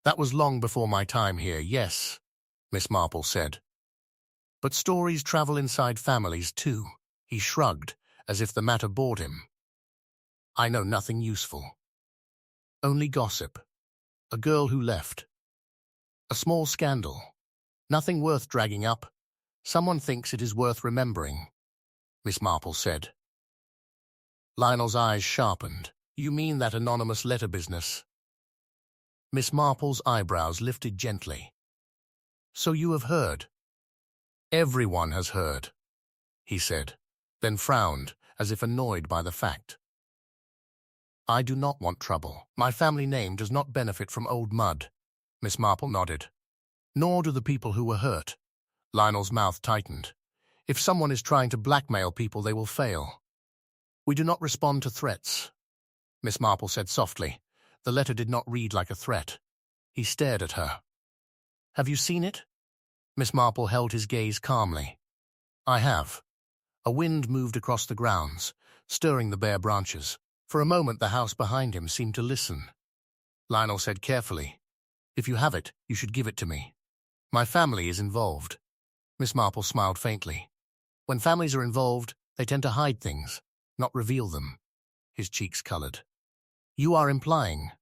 That was long before my time here, yes, Miss Marple said. But stories travel inside families too. He shrugged, as if the matter bored him. I know nothing useful. Only gossip. A girl who left. A small scandal. Nothing worth dragging up. Someone thinks it is worth remembering, Miss Marple said. Lionel's eyes sharpened. You mean that anonymous letter business? Miss Marple's eyebrows lifted gently. So you have heard? Everyone has heard, he said, then frowned, as if annoyed by the fact. I do not want trouble. My family name does not benefit from old mud. Miss Marple nodded. Nor do the people who were hurt. Lionel's mouth tightened. If someone is trying to blackmail people, they will fail. We do not respond to threats, Miss Marple said softly. The letter did not read like a threat. He stared at her. Have you seen it? Miss Marple held his gaze calmly. I have. A wind moved across the grounds, stirring the bare branches. For a moment the house behind him seemed to listen. Lionel said carefully, If you have it, you should give it to me. My family is involved. Miss Marple smiled faintly. When families are involved, they tend to hide things, not reveal them. His cheeks colored. You are implying.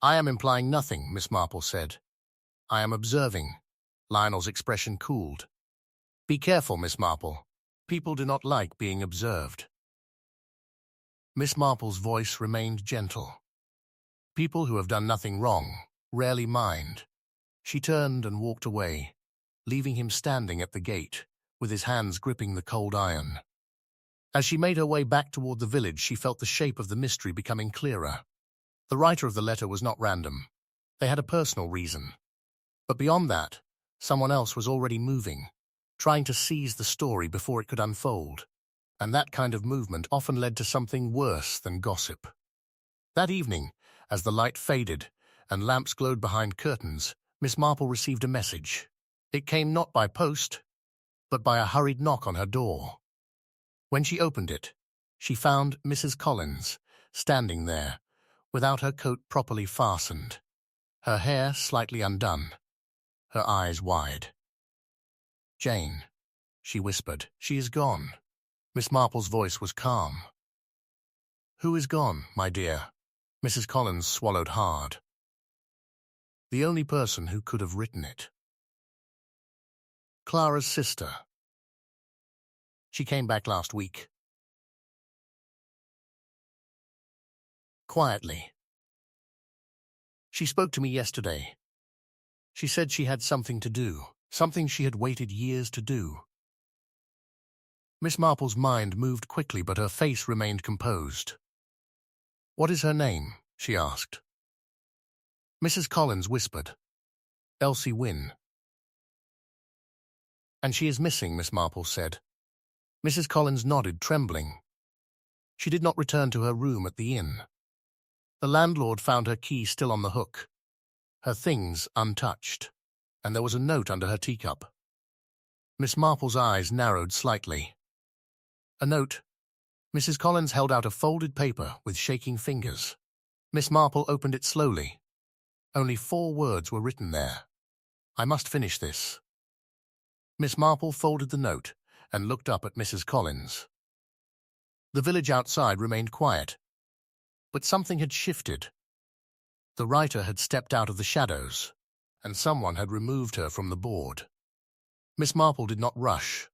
I am implying nothing, Miss Marple said. I am observing. Lionel's expression cooled. Be careful, Miss Marple. People do not like being observed. Miss Marple's voice remained gentle. People who have done nothing wrong rarely mind. She turned and walked away, leaving him standing at the gate, with his hands gripping the cold iron. As she made her way back toward the village, she felt the shape of the mystery becoming clearer. The writer of the letter was not random. They had a personal reason. But beyond that, someone else was already moving, trying to seize the story before it could unfold. And that kind of movement often led to something worse than gossip. That evening, as the light faded and lamps glowed behind curtains, Miss Marple received a message. It came not by post, but by a hurried knock on her door. When she opened it, she found Mrs. Collins standing there, without her coat properly fastened. her hair slightly undone, her eyes wide. "Jane," she whispered, "she is gone." Miss Marple's voice was calm. "Who is gone, my dear?" Mrs. Collins swallowed hard. "The only person who could have written it. Clara's sister. She came back last week." Quietly. "She spoke to me yesterday. She said she had something to do, something she had waited years to do." Miss Marple's mind moved quickly, but her face remained composed. "What is her name?" she asked. Mrs. Collins whispered, "Elsie Wynne." "And she is missing," Miss Marple said. Mrs. Collins nodded, trembling. "She did not return to her room at the inn. The landlord found her key still on the hook, her things untouched, and there was a note under her teacup." Miss Marple's eyes narrowed slightly. "A note?" Mrs. Collins held out a folded paper with shaking fingers. Miss Marple opened it slowly. Only 4 words were written there. "I must finish this." Miss Marple folded the note and looked up at Mrs. Collins. The village outside remained quiet, but something had shifted. The writer had stepped out of the shadows, and someone had removed her from the board. Miss Marple did not rush.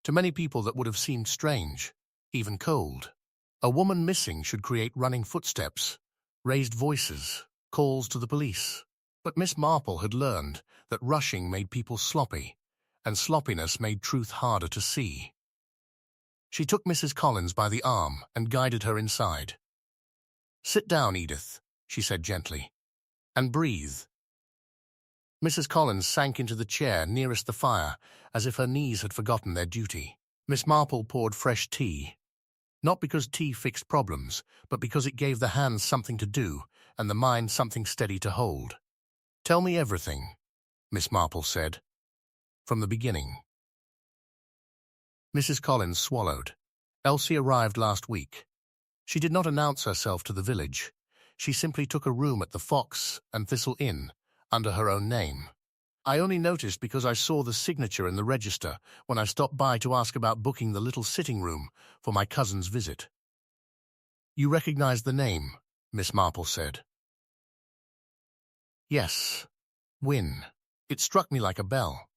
To many people that would have seemed strange, even cold. A woman missing should create running footsteps, raised voices, calls to the police. But Miss Marple had learned that rushing made people sloppy, and sloppiness made truth harder to see. She took Mrs. Collins by the arm and guided her inside. "Sit down, Edith," she said gently, "and breathe." Mrs. Collins sank into the chair nearest the fire, as if her knees had forgotten their duty. Miss Marple poured fresh tea, not because tea fixed problems, but because it gave the hands something to do and the mind something steady to hold. "Tell me everything," Miss Marple said, "from the beginning." Mrs. Collins swallowed. "Elsie arrived last week. She did not announce herself to the village. She simply took a room at the Fox and Thistle Inn under her own name. I only noticed because I saw the signature in the register when I stopped by to ask about booking the little sitting room for my cousin's visit." "You recognize the name?" Miss Marple said. "Yes, Wynne. It struck me like a bell.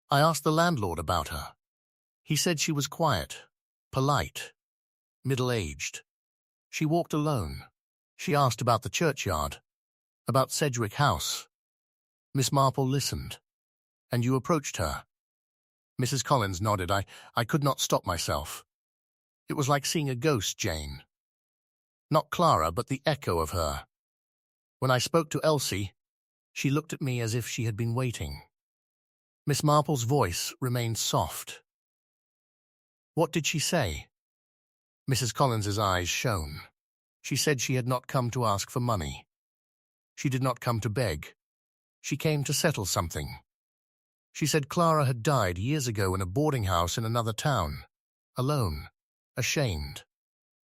I asked the landlord about her. He said she was quiet, polite, middle-aged. She walked alone. She asked about the churchyard, about Sedgwick House." Miss Marple listened. "And you approached her?" Mrs. Collins nodded. I could not stop myself. It was like seeing a ghost, Jane. Not Clara, but the echo of her. When I spoke to Elsie, she looked at me as if she had been waiting." Miss Marple's voice remained soft. "What did she say?" Mrs. Collins's eyes shone. "She said she had not come to ask for money. She did not come to beg. She came to settle something. She said Clara had died years ago in a boarding house in another town, alone, ashamed,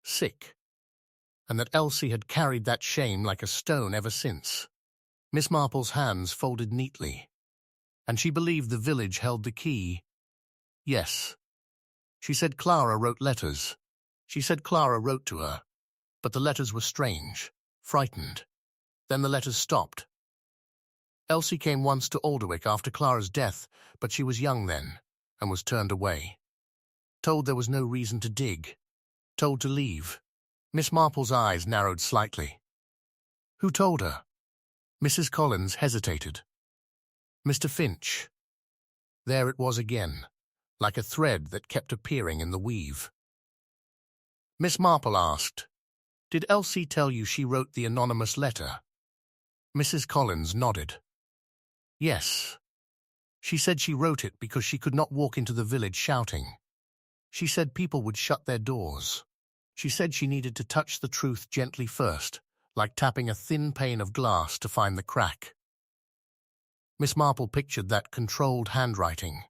sick, and that Elsie had carried that shame like a stone ever since." Miss Marple's hands folded neatly. "And she believed the village held the key?" "Yes. She said Clara wrote letters. She said Clara wrote to her, but the letters were strange, frightened. Then the letters stopped. Elsie came once to Alderwick after Clara's death, but she was young then, and was turned away. Told there was no reason to dig. Told to leave." Miss Marple's eyes narrowed slightly. "Who told her?" Mrs. Collins hesitated. "Mr. Finch." There it was again, like a thread that kept appearing in the weave. Miss Marple asked, "Did Elsie tell you she wrote the anonymous letter?" Mrs. Collins nodded. "Yes. She said she wrote it because she could not walk into the village shouting. She said people would shut their doors. She said she needed to touch the truth gently first, like tapping a thin pane of glass to find the crack." Miss Marple pictured that controlled handwriting,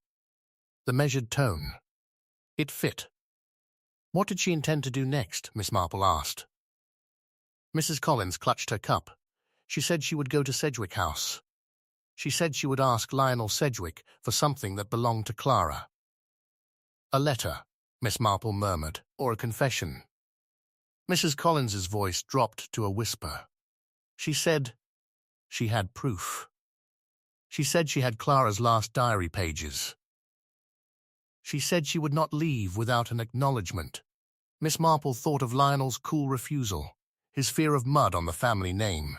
the measured tone. It fit. "What did she intend to do next?" Miss Marple asked. Mrs. Collins clutched her cup. She said she would go to Sedgwick House. She said she would ask Lionel Sedgwick for something that belonged to Clara. A letter, Miss Marple murmured, or a confession. Mrs. Collins's voice dropped to a whisper. She said she had proof. She said she had Clara's last diary pages. She said she would not leave without an acknowledgement. Miss Marple thought of Lionel's cool refusal, his fear of mud on the family name.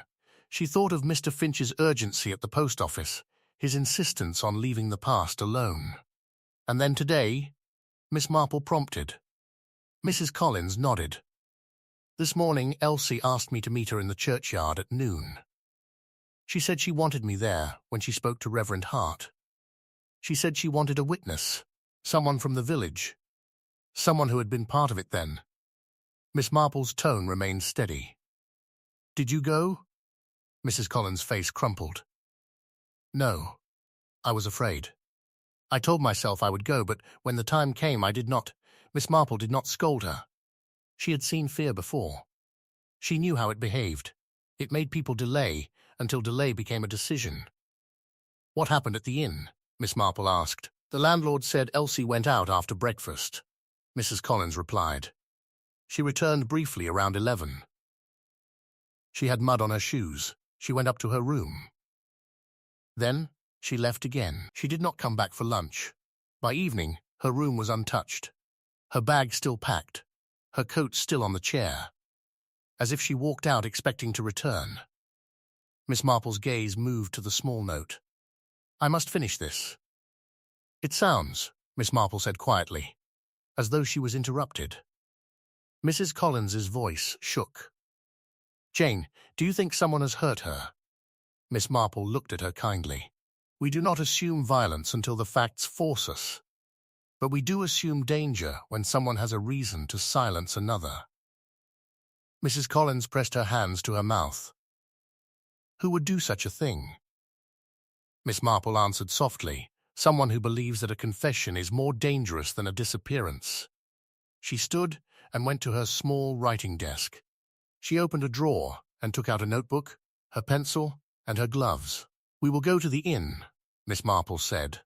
She thought of Mr. Finch's urgency at the post office, his insistence on leaving the past alone. And then today, Miss Marple prompted. Mrs. Collins nodded. This morning, Elsie asked me to meet her in the churchyard at noon. She said she wanted me there when she spoke to Reverend Hart. She said she wanted a witness, someone from the village, someone who had been part of it then. Miss Marple's tone remained steady. Did you go? Mrs. Collins' face crumpled. No, I was afraid. I told myself I would go, but when the time came, I did not. Miss Marple did not scold her. She had seen fear before. She knew how it behaved. It made people delay until delay became a decision. What happened at the inn? Miss Marple asked. The landlord said Elsie went out after breakfast. Mrs. Collins replied. She returned briefly around 11. She had mud on her shoes. She went up to her room. Then she left again. She did not come back for lunch. By evening, her room was untouched. Her bag still packed. Her coat still on the chair. As if she walked out expecting to return. Miss Marple's gaze moved to the small note. I must finish this. It sounds, Miss Marple said quietly, as though she was interrupted. Mrs. Collins's voice shook. Jane, do you think someone has hurt her? Miss Marple looked at her kindly. We do not assume violence until the facts force us. But we do assume danger when someone has a reason to silence another. Mrs. Collins pressed her hands to her mouth. Who would do such a thing? Miss Marple answered softly, someone who believes that a confession is more dangerous than a disappearance. She stood and went to her small writing desk. She opened a drawer and took out a notebook, her pencil, and her gloves. We will go to the inn, Miss Marple said.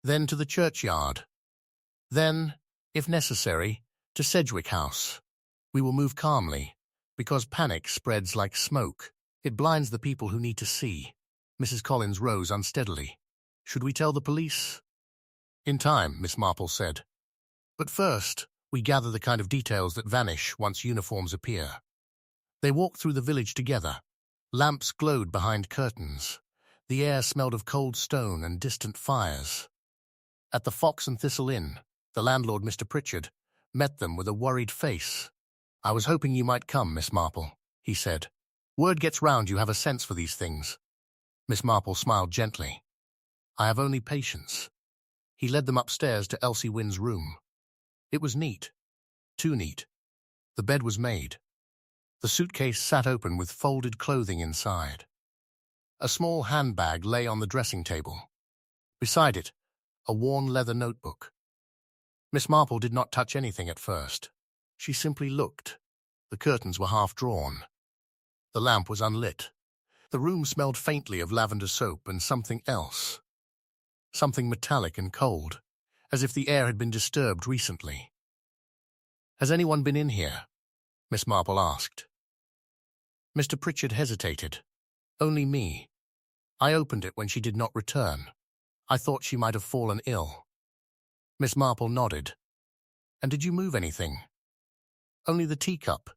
Then to the churchyard. Then, if necessary, to Sedgwick House. We will move calmly, because panic spreads like smoke. It blinds the people who need to see. Mrs. Collins rose unsteadily. Should we tell the police? In time, Miss Marple said. But first, we gather the kind of details that vanish once uniforms appear. They walked through the village together. Lamps glowed behind curtains. The air smelled of cold stone and distant fires. At the Fox and Thistle Inn, the landlord, Mr. Pritchard, met them with a worried face. I was hoping you might come, Miss Marple, he said. Word gets round you have a sense for these things. Miss Marple smiled gently. I have only patience. He led them upstairs to Elsie Wynne's room. It was neat. Too neat. The bed was made. The suitcase sat open with folded clothing inside. A small handbag lay on the dressing table. Beside it, a worn leather notebook. Miss Marple did not touch anything at first. She simply looked. The curtains were half drawn. The lamp was unlit. The room smelled faintly of lavender soap and something else. Something metallic and cold, as if the air had been disturbed recently. Has anyone been in here? Miss Marple asked. Mr. Pritchard hesitated. Only me. I opened it when she did not return. I thought she might have fallen ill. Miss Marple nodded. And did you move anything? Only the teacup,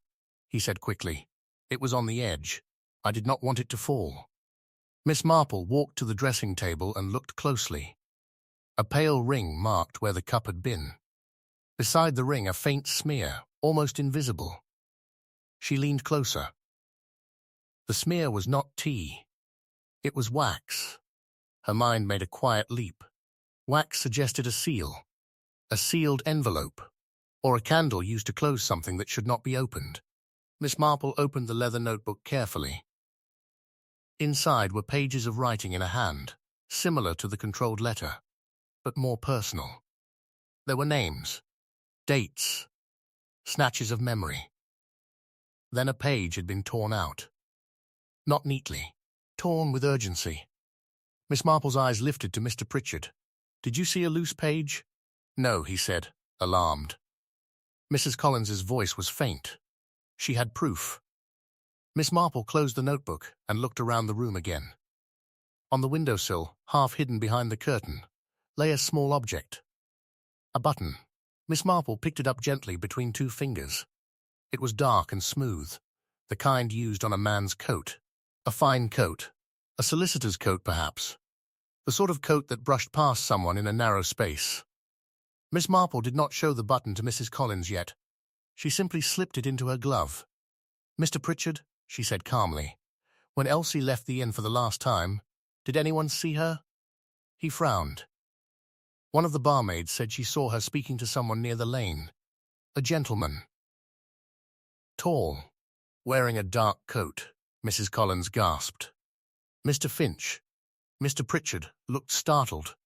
he said quickly. It was on the edge. I did not want it to fall. Miss Marple walked to the dressing table and looked closely. A pale ring marked where the cup had been. Beside the ring, a faint smear, almost invisible. She leaned closer. The smear was not tea. It was wax. Her mind made a quiet leap. Wax suggested a seal, a sealed envelope, or a candle used to close something that should not be opened. Miss Marple opened the leather notebook carefully. Inside were pages of writing in a hand, similar to the controlled letter, but more personal. There were names, dates, snatches of memory. Then a page had been torn out. not neatly, torn with urgency. Miss Marple's eyes lifted to Mr. Pritchard. "Did you see a loose page?" "No," he said, alarmed. Mrs. Collins's voice was faint. She had proof. Miss Marple closed the notebook and looked around the room again. On the windowsill, half hidden behind the curtain, lay a small object. A button. Miss Marple picked it up gently between two fingers. It was dark and smooth, the kind used on a man's coat. A fine coat. A solicitor's coat, perhaps. The sort of coat that brushed past someone in a narrow space. Miss Marple did not show the button to Mrs. Collins yet. She simply slipped it into her glove. "Mr. Pritchard," she said calmly, "when Elsie left the inn for the last time, did anyone see her?" He frowned. "One of the barmaids said she saw her speaking to someone near the lane. A gentleman. Tall, wearing a dark coat," Mrs. Collins gasped. Mr. Finch, Mr. Pritchard, looked startled.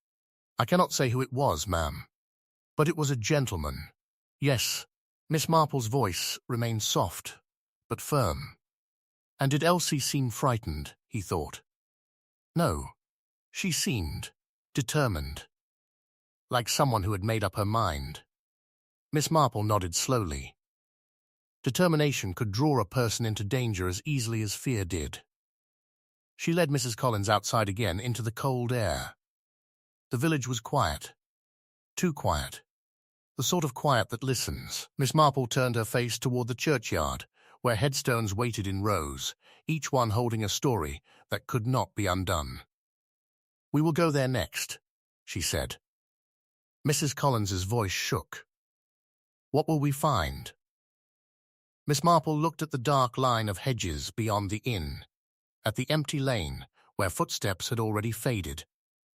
"I cannot say who it was, ma'am. But it was a gentleman. Yes." Miss Marple's voice remained soft, but firm. And did Elsie seem frightened, he thought. No, she seemed determined, like someone who had made up her mind. Miss Marple nodded slowly. Determination could draw a person into danger as easily as fear did. She led Mrs. Collins outside again into the cold air. The village was quiet. Too quiet. The sort of quiet that listens. Miss Marple turned her face toward the churchyard, where headstones waited in rows, each one holding a story that could not be undone. "We will go there next," she said. Mrs. Collins's voice shook. "What will we find?" Miss Marple looked at the dark line of hedges beyond the inn, at the empty lane where footsteps had already faded.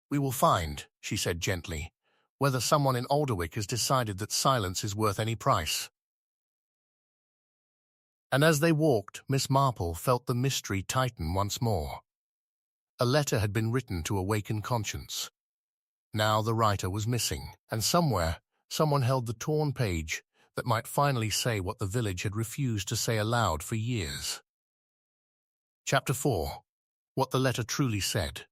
"We will find," she said gently, "whether someone in Alderwick has decided that silence is worth any price." And as they walked, Miss Marple felt the mystery tighten once more. A letter had been written to awaken conscience. Now the writer was missing, and somewhere someone held the torn page that might finally say what the village had refused to say aloud for years. Chapter 4. What the letter truly said.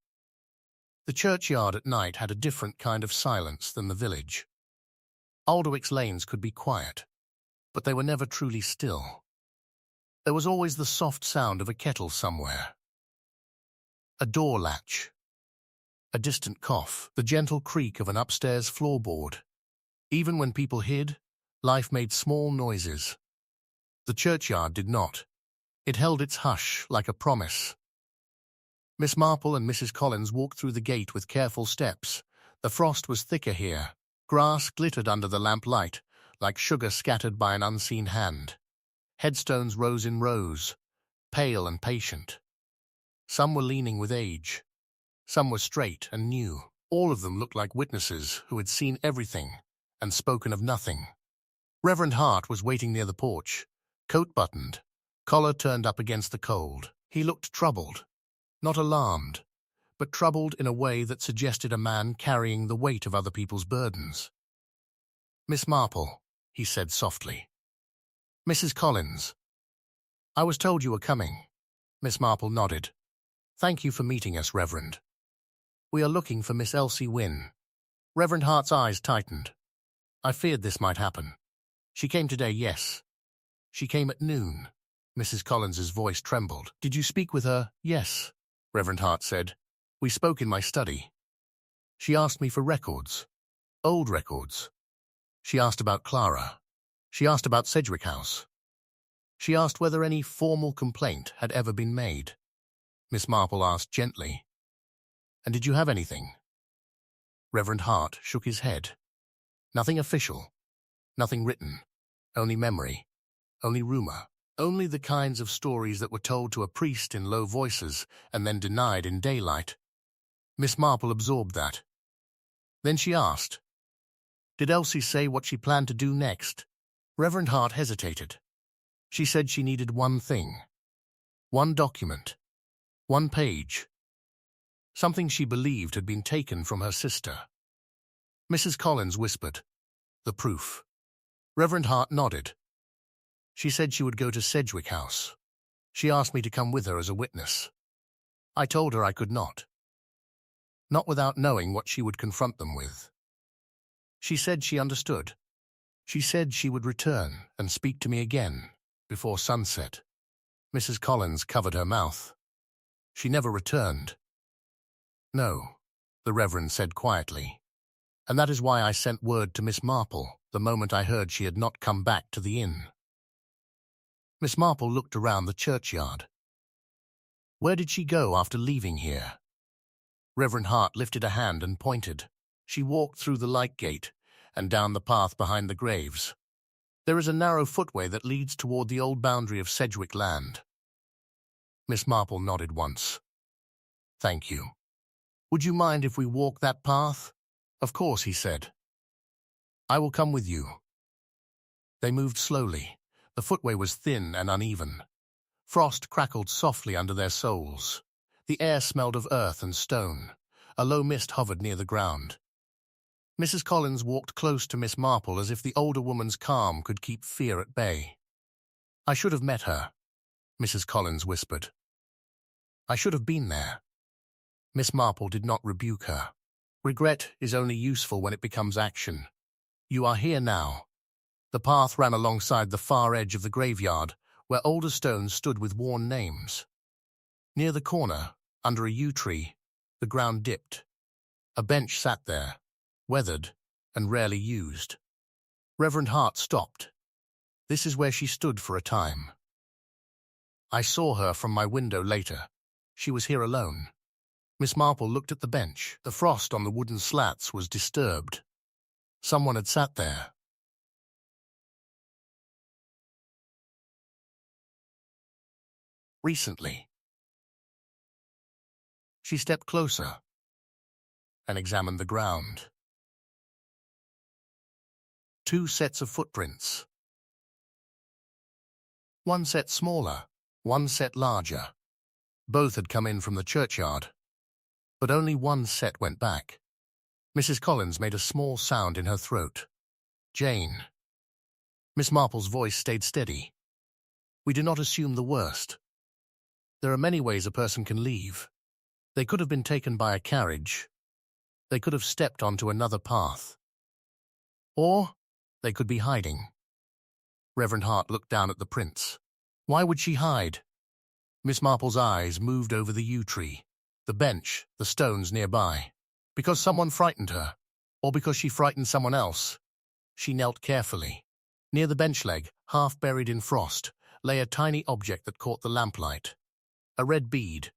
The churchyard at night had a different kind of silence than the village. Alderwick's lanes could be quiet, but they were never truly still. There was always the soft sound of a kettle somewhere. A door latch. A distant cough, the gentle creak of an upstairs floorboard. Even when people hid, life made small noises. The churchyard did not. It held its hush like a promise. Miss Marple and Mrs. Collins walked through the gate with careful steps. The frost was thicker here. Grass glittered under the lamplight, like sugar scattered by an unseen hand. Headstones rose in rows, pale and patient. Some were leaning with age. Some were straight and new. All of them looked like witnesses who had seen everything and spoken of nothing. Reverend Hart was waiting near the porch, coat buttoned, collar turned up against the cold. He looked troubled, not alarmed, but troubled in a way that suggested a man carrying the weight of other people's burdens. "Miss Marple," he said softly. "Mrs. Collins." "I was told you were coming." Miss Marple nodded. "Thank you for meeting us, Reverend. We are looking for Miss Elsie Wynne." Reverend Hart's eyes tightened. "I feared this might happen. She came today, yes. She came at noon." Mrs. Collins's voice trembled. "Did you speak with her?" "Yes," Reverend Hart said. "We spoke in my study. She asked me for records, old records. She asked about Clara. She asked about Sedgwick House. She asked whether any formal complaint had ever been made." Miss Marple asked gently, "And did you have anything?" Reverend Hart shook his head. "Nothing official, nothing written, only memory, only rumor, only the kinds of stories that were told to a priest in low voices and then denied in daylight." Miss Marple absorbed that. Then she asked, "Did Elsie say what she planned to do next?" Reverend Hart hesitated. "She said she needed one thing, one document, one page, something she believed had been taken from her sister." Mrs. Collins whispered, "The proof." Reverend Hart nodded. "She said she would go to Sedgwick House. She asked me to come with her as a witness. I told her I could not. Not without knowing what she would confront them with. She said she understood. She said she would return and speak to me again before sunset. Mrs. Collins covered her mouth. She never returned. No, the Reverend said quietly, and that is why I sent word to Miss Marple the moment I heard she had not come back to the inn. Miss Marple looked around the churchyard. Where did she go after leaving here? Reverend Hart lifted a hand and pointed. She walked through the light gate and down the path behind the graves. There is a narrow footway that leads toward the old boundary of Sedgwick land. Miss Marple nodded once. Thank you. Would you mind if we walk that path? Of course, he said. I will come with you. They moved slowly. The footway was thin and uneven. Frost crackled softly under their soles. The air smelled of earth and stone. A low mist hovered near the ground. Mrs. Collins walked close to Miss Marple as if the older woman's calm could keep fear at bay. I should have met her, Mrs. Collins whispered. I should have been there. Miss Marple did not rebuke her. Regret is only useful when it becomes action. You are here now. The path ran alongside the far edge of the graveyard, where older stones stood with worn names. Near the corner, under a yew tree, the ground dipped. A bench sat there, weathered and rarely used. Reverend Hart stopped. This is where she stood for a time. I saw her from my window later. She was here alone. Miss Marple looked at the bench. The frost on the wooden slats was disturbed. Someone had sat there. Recently. She stepped closer and examined the ground. 2 sets of footprints. 1 set smaller, 1 set larger. Both had come in from the churchyard, but only 1 set went back. Mrs. Collins made a small sound in her throat. Jane. Miss Marple's voice stayed steady. We do not assume the worst. There are many ways a person can leave. They could have been taken by a carriage. They could have stepped onto another path. Or they could be hiding. Reverend Hart looked down at the prints. Why would she hide? Miss Marple's eyes moved over the yew tree, the bench, the stones nearby. Because someone frightened her, or because she frightened someone else. She knelt carefully. Near the bench leg, half buried in frost, lay a tiny object that caught the lamplight. A red bead.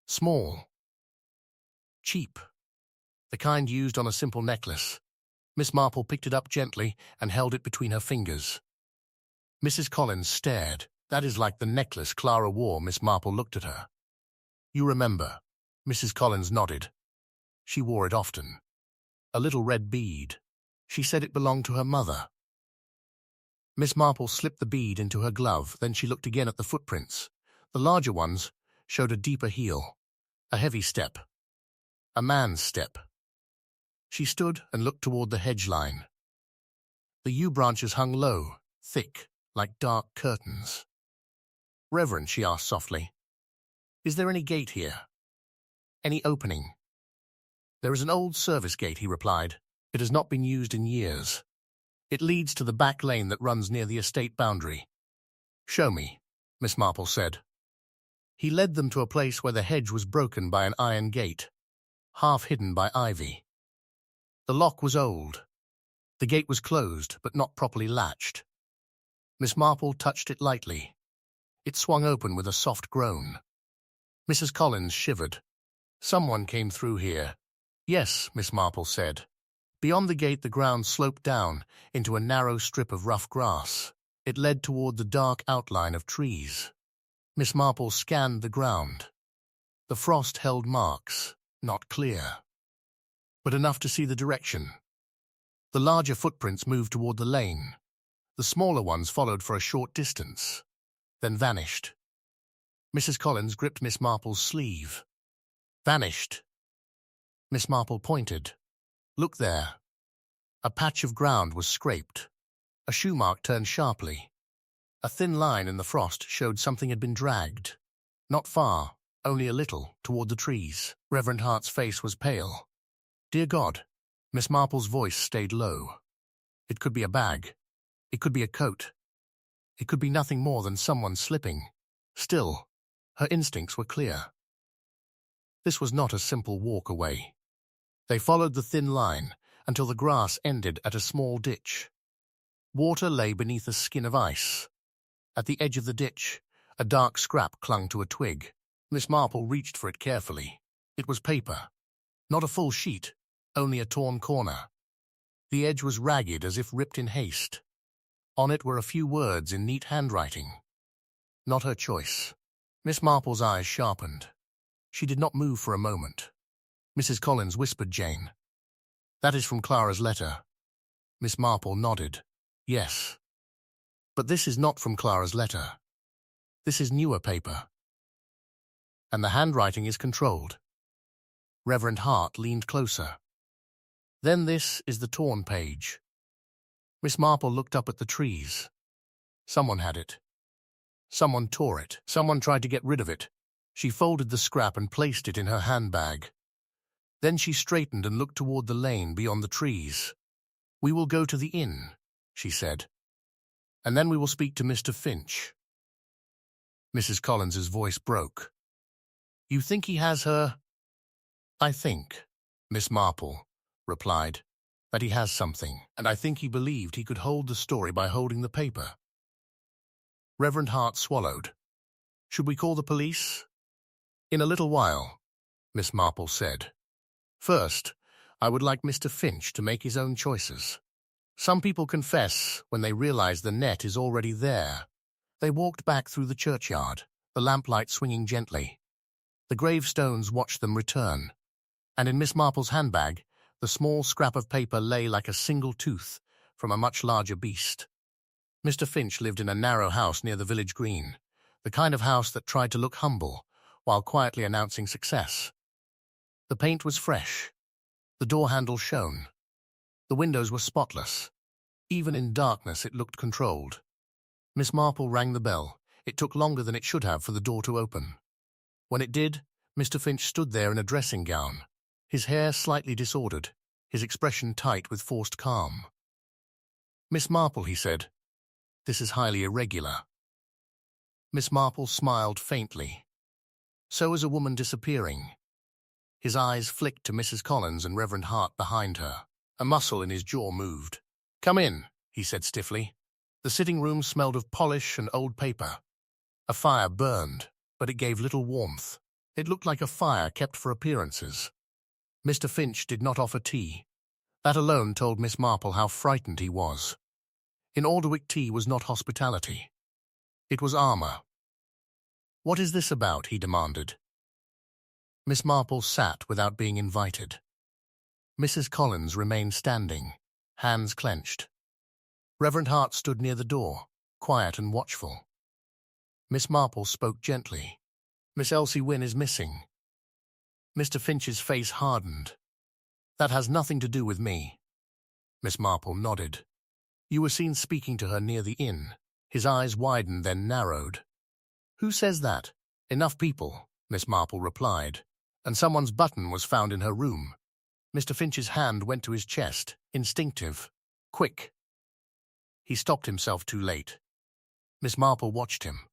Small. Cheap. The kind used on a simple necklace. Miss Marple picked it up gently and held it between her fingers. Mrs. Collins stared. That is like the necklace Clara wore. Miss Marple looked at her. You remember. Mrs. Collins nodded. She wore it often. A little red bead. She said it belonged to her mother. Miss Marple slipped the bead into her glove, then she looked again at the footprints. The larger ones showed a deeper heel, a heavy step, a man's step. She stood and looked toward the hedge line. The yew branches hung low, thick, like dark curtains. Reverend, she asked softly, is there any gate here? Any opening? There is an old service gate, he replied. It has not been used in years. It leads to the back lane that runs near the estate boundary. Show me, Miss Marple said. He led them to a place where the hedge was broken by an iron gate, half hidden by ivy. The lock was old. The gate was closed, but not properly latched. Miss Marple touched it lightly. It swung open with a soft groan. Mrs. Collins shivered. Someone came through here. Yes, Miss Marple said. Beyond the gate the ground sloped down into a narrow strip of rough grass. It led toward the dark outline of trees. Miss Marple scanned the ground. The frost held marks, not clear, but enough to see the direction. The larger footprints moved toward the lane. The smaller ones followed for a short distance, then vanished. Mrs. Collins gripped Miss Marple's sleeve. Vanished. Miss Marple pointed. Look there. A patch of ground was scraped. A shoe mark turned sharply. A thin line in the frost showed something had been dragged. Not far, only a little, toward the trees. Reverend Hart's face was pale. "Dear God." Miss Marple's voice stayed low. "It could be a bag. It could be a coat. It could be nothing more than someone slipping." Still, her instincts were clear. This was not a simple walk away. They followed the thin line until the grass ended at a small ditch. Water lay beneath a skin of ice. At the edge of the ditch, a dark scrap clung to a twig. Miss Marple reached for it carefully. It was paper. Not a full sheet, only a torn corner. The edge was ragged as if ripped in haste. On it were a few words in neat handwriting. Not her choice. Miss Marple's eyes sharpened. She did not move for a moment. "Mrs. Collins," whispered Jane. "That is from Clara's letter." Miss Marple nodded. "Yes. But this is not from Clara's letter. This is newer paper. And the handwriting is controlled." Reverend Hart leaned closer. "Then this is the torn page." Miss Marple looked up at the trees. Someone had it. Someone tore it. Someone tried to get rid of it. She folded the scrap and placed it in her handbag. Then she straightened and looked toward the lane beyond the trees. "We will go to the inn," she said. "And then we will speak to Mr. Finch." Mrs. Collins's voice broke. "You think he has her?" "I think," Miss Marple replied, "that he has something, and I think he believed he could hold the story by holding the paper." Reverend Hart swallowed. "Should we call the police?" "In a little while," Miss Marple said. "First, I would like Mr. Finch to make his own choices. Some people confess when they realize the net is already there." They walked back through the churchyard, the lamplight swinging gently. The gravestones watched them return, and in Miss Marple's handbag, the small scrap of paper lay like a single tooth from a much larger beast. Mr. Finch lived in a narrow house near the village green, the kind of house that tried to look humble while quietly announcing success. The paint was fresh. The door handle shone. The windows were spotless. Even in darkness it looked controlled. Miss Marple rang the bell. It took longer than it should have for the door to open. When it did, Mr. Finch stood there in a dressing gown, his hair slightly disordered, his expression tight with forced calm. "Miss Marple," he said, "this is highly irregular." Miss Marple smiled faintly. So is a woman disappearing. His eyes flicked to Mrs. Collins and Reverend Hart behind her. A muscle in his jaw moved. "Come in," he said stiffly. The sitting room smelled of polish and old paper. A fire burned, but it gave little warmth. It looked like a fire kept for appearances. Mr. Finch did not offer tea. That alone told Miss Marple how frightened he was. In Alderwick, tea was not hospitality. It was armor. "What is this about?" he demanded. Miss Marple sat without being invited. Mrs. Collins remained standing, hands clenched. Reverend Hart stood near the door, quiet and watchful. Miss Marple spoke gently. "Miss Elsie Wynne is missing." Mr. Finch's face hardened. "That has nothing to do with me." Miss Marple nodded. "You were seen speaking to her near the inn." His eyes widened, then narrowed. "Who says that?" "Enough people," Miss Marple replied. "And someone's button was found in her room." Mr. Finch's hand went to his chest, instinctive. "Quick." He stopped himself too late. Miss Marple watched him.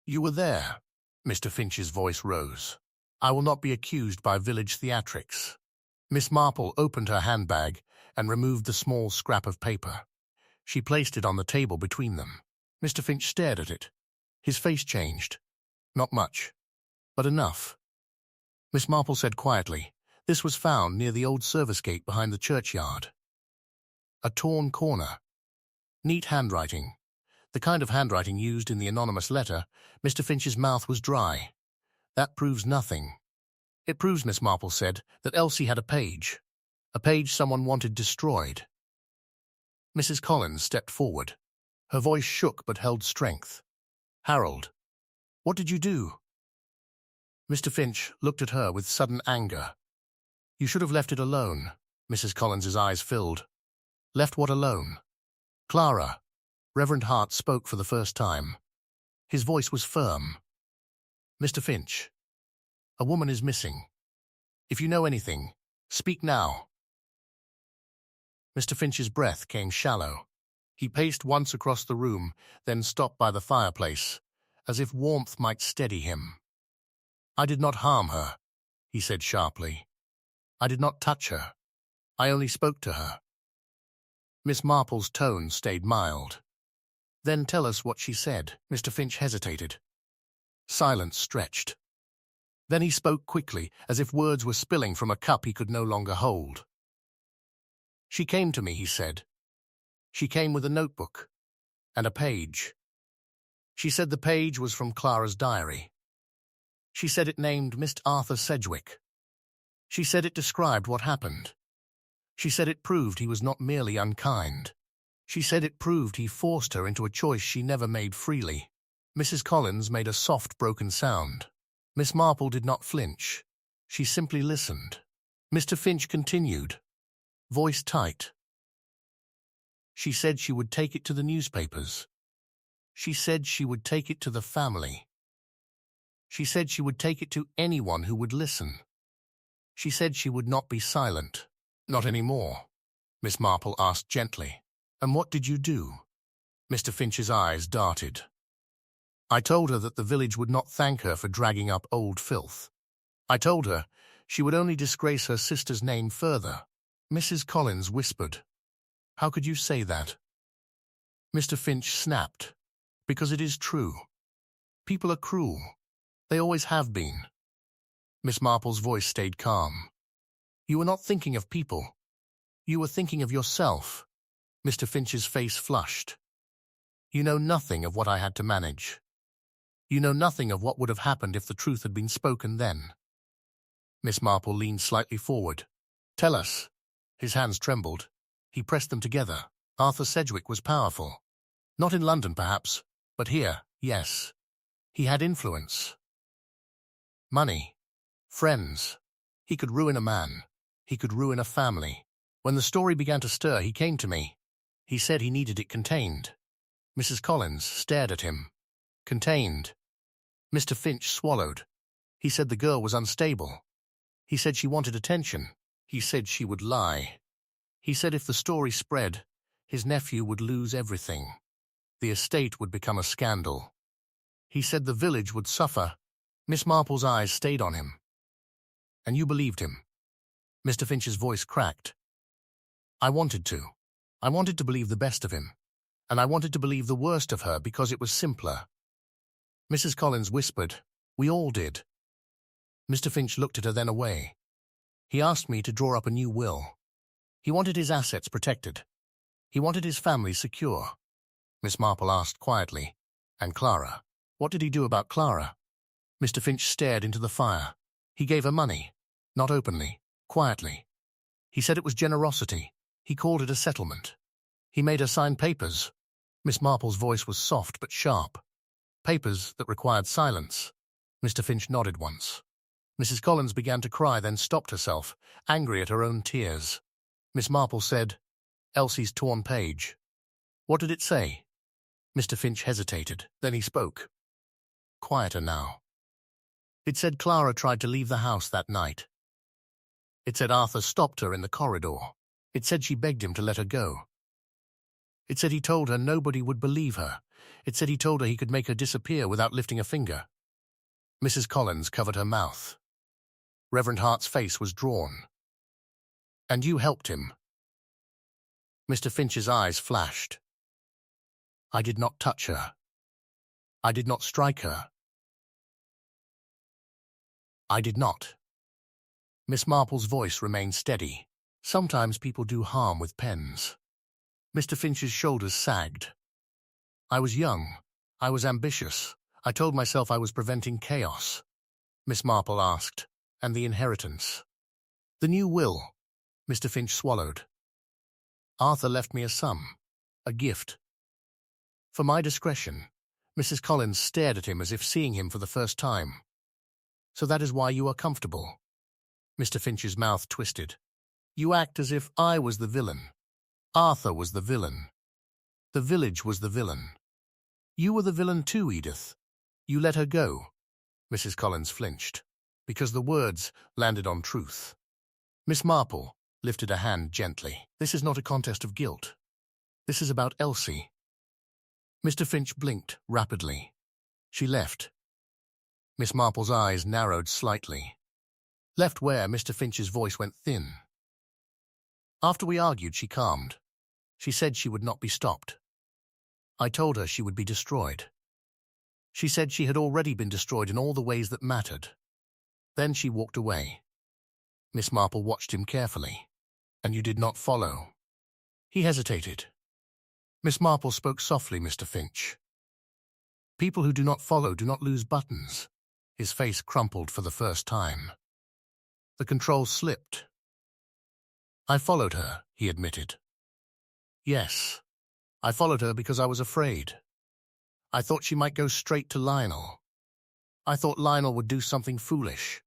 "You were there." Mr. Finch's voice rose. "I will not be accused by village theatrics." Miss Marple opened her handbag and removed the small scrap of paper. She placed it on the table between them. Mr. Finch stared at it. His face changed. Not much, but enough. Miss Marple said quietly, "This was found near the old service gate behind the churchyard." A torn corner. Neat handwriting. The kind of handwriting used in the anonymous letter. Mr. Finch's mouth was dry. "That proves nothing." "It proves," Miss Marple said, "that Elsie had a page. A page someone wanted destroyed." Mrs. Collins stepped forward. Her voice shook but held strength. "Harold, what did you do?" Mr. Finch looked at her with sudden anger. "You should have left it alone." Mrs. Collins's eyes filled. "Left what alone?" "Clara." Reverend Hart spoke for the first time. His voice was firm. "Mr. Finch, a woman is missing. If you know anything, speak now." Mr. Finch's breath came shallow. He paced once across the room, then stopped by the fireplace, as if warmth might steady him. "I did not harm her," he said sharply. "I did not touch her. I only spoke to her." Miss Marple's tone stayed mild. "Then tell us what she said." Mr. Finch hesitated. Silence stretched. Then he spoke quickly, as if words were spilling from a cup he could no longer hold. "She came to me," he said. "She came with a notebook and a page. She said the page was from Clara's diary. She said it named Mr. Arthur Sedgwick. She said it described what happened. She said it proved he was not merely unkind. She said it proved he forced her into a choice she never made freely." Mrs. Collins made a soft, broken sound. Miss Marple did not flinch. She simply listened. Mr. Finch continued, voice tight. "She said she would take it to the newspapers. She said she would take it to the family. She said she would take it to anyone who would listen. She said she would not be silent." "Not anymore?" Miss Marple asked gently. "And what did you do?" Mr. Finch's eyes darted. "I told her that the village would not thank her for dragging up old filth. I told her she would only disgrace her sister's name further." Mrs. Collins whispered, "How could you say that?" Mr. Finch snapped, "Because it is true. People are cruel. They always have been." Miss Marple's voice stayed calm. "You were not thinking of people. You were thinking of yourself." Mr. Finch's face flushed. "You know nothing of what I had to manage. You know nothing of what would have happened if the truth had been spoken then." Miss Marple leaned slightly forward. "Tell us." His hands trembled. He pressed them together. "Arthur Sedgwick was powerful. Not in London, perhaps, but here, yes. He had influence. Money. Friends. He could ruin a man. He could ruin a family. When the story began to stir, he came to me. He said he needed it contained." Mrs. Collins stared at him. "Contained." Mr. Finch swallowed. "He said the girl was unstable. He said she wanted attention. He said she would lie. He said if the story spread, his nephew would lose everything. The estate would become a scandal. He said the village would suffer." Miss Marple's eyes stayed on him. "And you believed him?" Mr. Finch's voice cracked. "I wanted to. I wanted to believe the best of him. And I wanted to believe the worst of her because it was simpler." Mrs. Collins whispered, "We all did." Mr. Finch looked at her, then away. "He asked me to draw up a new will. He wanted his assets protected. He wanted his family secure." Miss Marple asked quietly, "And Clara? What did he do about Clara?" Mr. Finch stared into the fire. "He gave her money. Not openly. Quietly. He said it was generosity. He called it a settlement. He made her sign papers." Miss Marple's voice was soft but sharp. "Papers that required silence." Mr. Finch nodded once. Mrs. Collins began to cry, then stopped herself, angry at her own tears. Miss Marple said, "Elsie's torn page. What did it say?" Mr. Finch hesitated. Then he spoke. Quieter now. "It said Clara tried to leave the house that night. It said Arthur stopped her in the corridor. It said she begged him to let her go. It said he told her nobody would believe her. It said he told her he could make her disappear without lifting a finger." Mrs. Collins covered her mouth. Reverend Hart's face was drawn. "And you helped him?" Mr. Finch's eyes flashed. "I did not touch her. I did not strike her. I did not." Miss Marple's voice remained steady. "Sometimes people do harm with pens." Mr. Finch's shoulders sagged. "I was young. I was ambitious. I told myself I was preventing chaos." Miss Marple asked, "And the inheritance?" "The new will." Mr. Finch swallowed. "Arthur left me a sum. A gift. For my discretion." Mrs. Collins stared at him as if seeing him for the first time. "So that is why you are comfortable." Mr. Finch's mouth twisted. "You act as if I was the villain. Arthur was the villain." The village was the villain. You were the villain too, Edith. You let her go. Mrs. Collins flinched, because the words landed on truth. Miss Marple lifted a hand gently. This is not a contest of guilt. This is about Elsie. Mr. Finch blinked rapidly. She left. Miss Marple's eyes narrowed slightly. Left where? Mr. Finch's voice went thin. After we argued, she calmed. She said she would not be stopped. I told her she would be destroyed. She said she had already been destroyed in all the ways that mattered. Then she walked away. Miss Marple watched him carefully. And you did not follow. He hesitated. Miss Marple spoke softly, Mr. Finch. People who do not follow do not lose buttons. His face crumpled for the first time. The controls slipped. I followed her, he admitted. Yes, I followed her because I was afraid. I thought she might go straight to Lionel. I thought Lionel would do something foolish.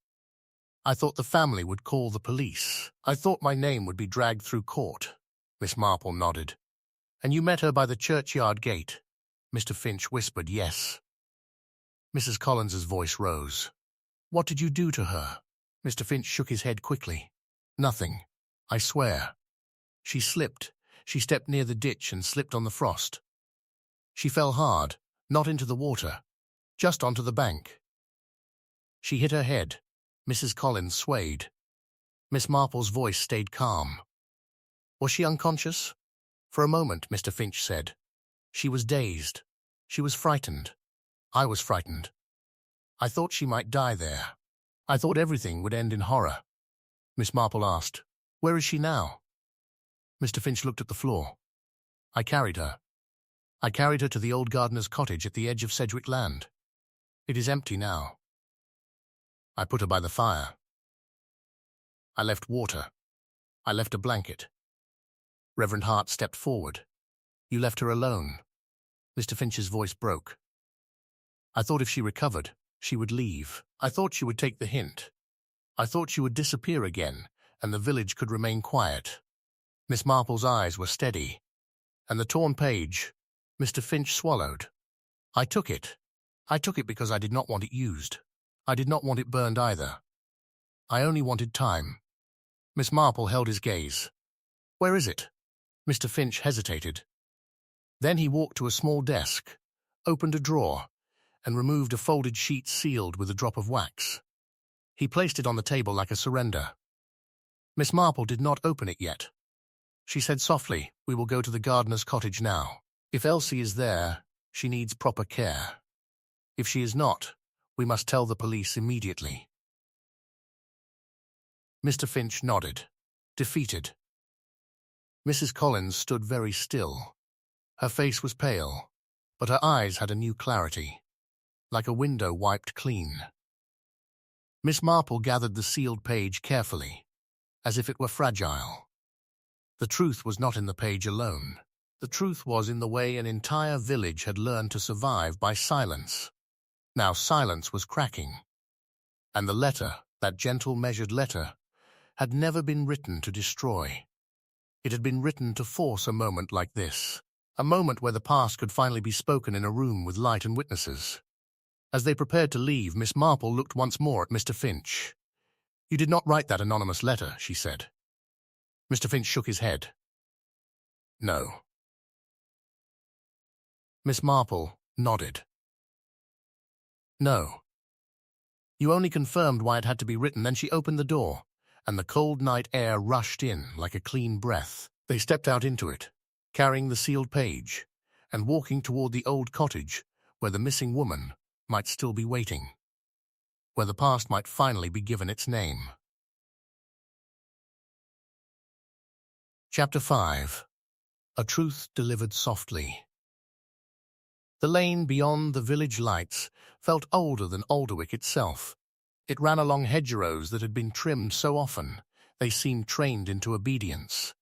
I thought the family would call the police. I thought my name would be dragged through court. Miss Marple nodded. And you met her by the churchyard gate? Mr. Finch whispered yes. Mrs. Collins's voice rose. What did you do to her? Mr. Finch shook his head quickly. Nothing, I swear. She slipped. She stepped near the ditch and slipped on the frost. She fell hard, not into the water, just onto the bank. She hit her head. Mrs. Collins swayed. Miss Marple's voice stayed calm. Was she unconscious? For a moment, Mr. Finch said. She was dazed. She was frightened. I was frightened. I thought she might die there. I thought everything would end in horror. Miss Marple asked, Where is she now? Mr. Finch looked at the floor. I carried her. I carried her to the old gardener's cottage at the edge of Sedgwick Land. It is empty now. I put her by the fire. I left water. I left a blanket. Reverend Hart stepped forward. You left her alone. Mr. Finch's voice broke. I thought if she recovered, she would leave. I thought she would take the hint. I thought she would disappear again, and the village could remain quiet. Miss Marple's eyes were steady. And the torn page, Mr. Finch swallowed. I took it. I took it because I did not want it used. I did not want it burned either. I only wanted time. Miss Marple held his gaze. Where is it? Mr. Finch hesitated. Then he walked to a small desk, opened a drawer, and removed a folded sheet sealed with a drop of wax. He placed it on the table like a surrender. Miss Marple did not open it yet. She said softly, We will go to the gardener's cottage now. If Elsie is there, she needs proper care. If she is not, we must tell the police immediately. Mr. Finch nodded, defeated. Mrs. Collins stood very still. Her face was pale, but her eyes had a new clarity, like a window wiped clean. Miss Marple gathered the sealed page carefully, as if it were fragile. The truth was not in the page alone. The truth was in the way an entire village had learned to survive by silence. Now silence was cracking. And the letter, that gentle, measured letter, had never been written to destroy. It had been written to force a moment like this, a moment where the past could finally be spoken in a room with light and witnesses. As they prepared to leave, Miss Marple looked once more at Mr. Finch. You did not write that anonymous letter, she said. Mr. Finch shook his head. No. Miss Marple nodded. No. You only confirmed why it had to be written, then she opened the door, and the cold night air rushed in like a clean breath. They stepped out into it, carrying the sealed page, and walking toward the old cottage where the missing woman might still be waiting, where the past might finally be given its name. Chapter 5. A Truth Delivered Softly. The lane beyond the village lights felt older than Alderwick itself. It ran along hedgerows that had been trimmed so often they seemed trained into obedience.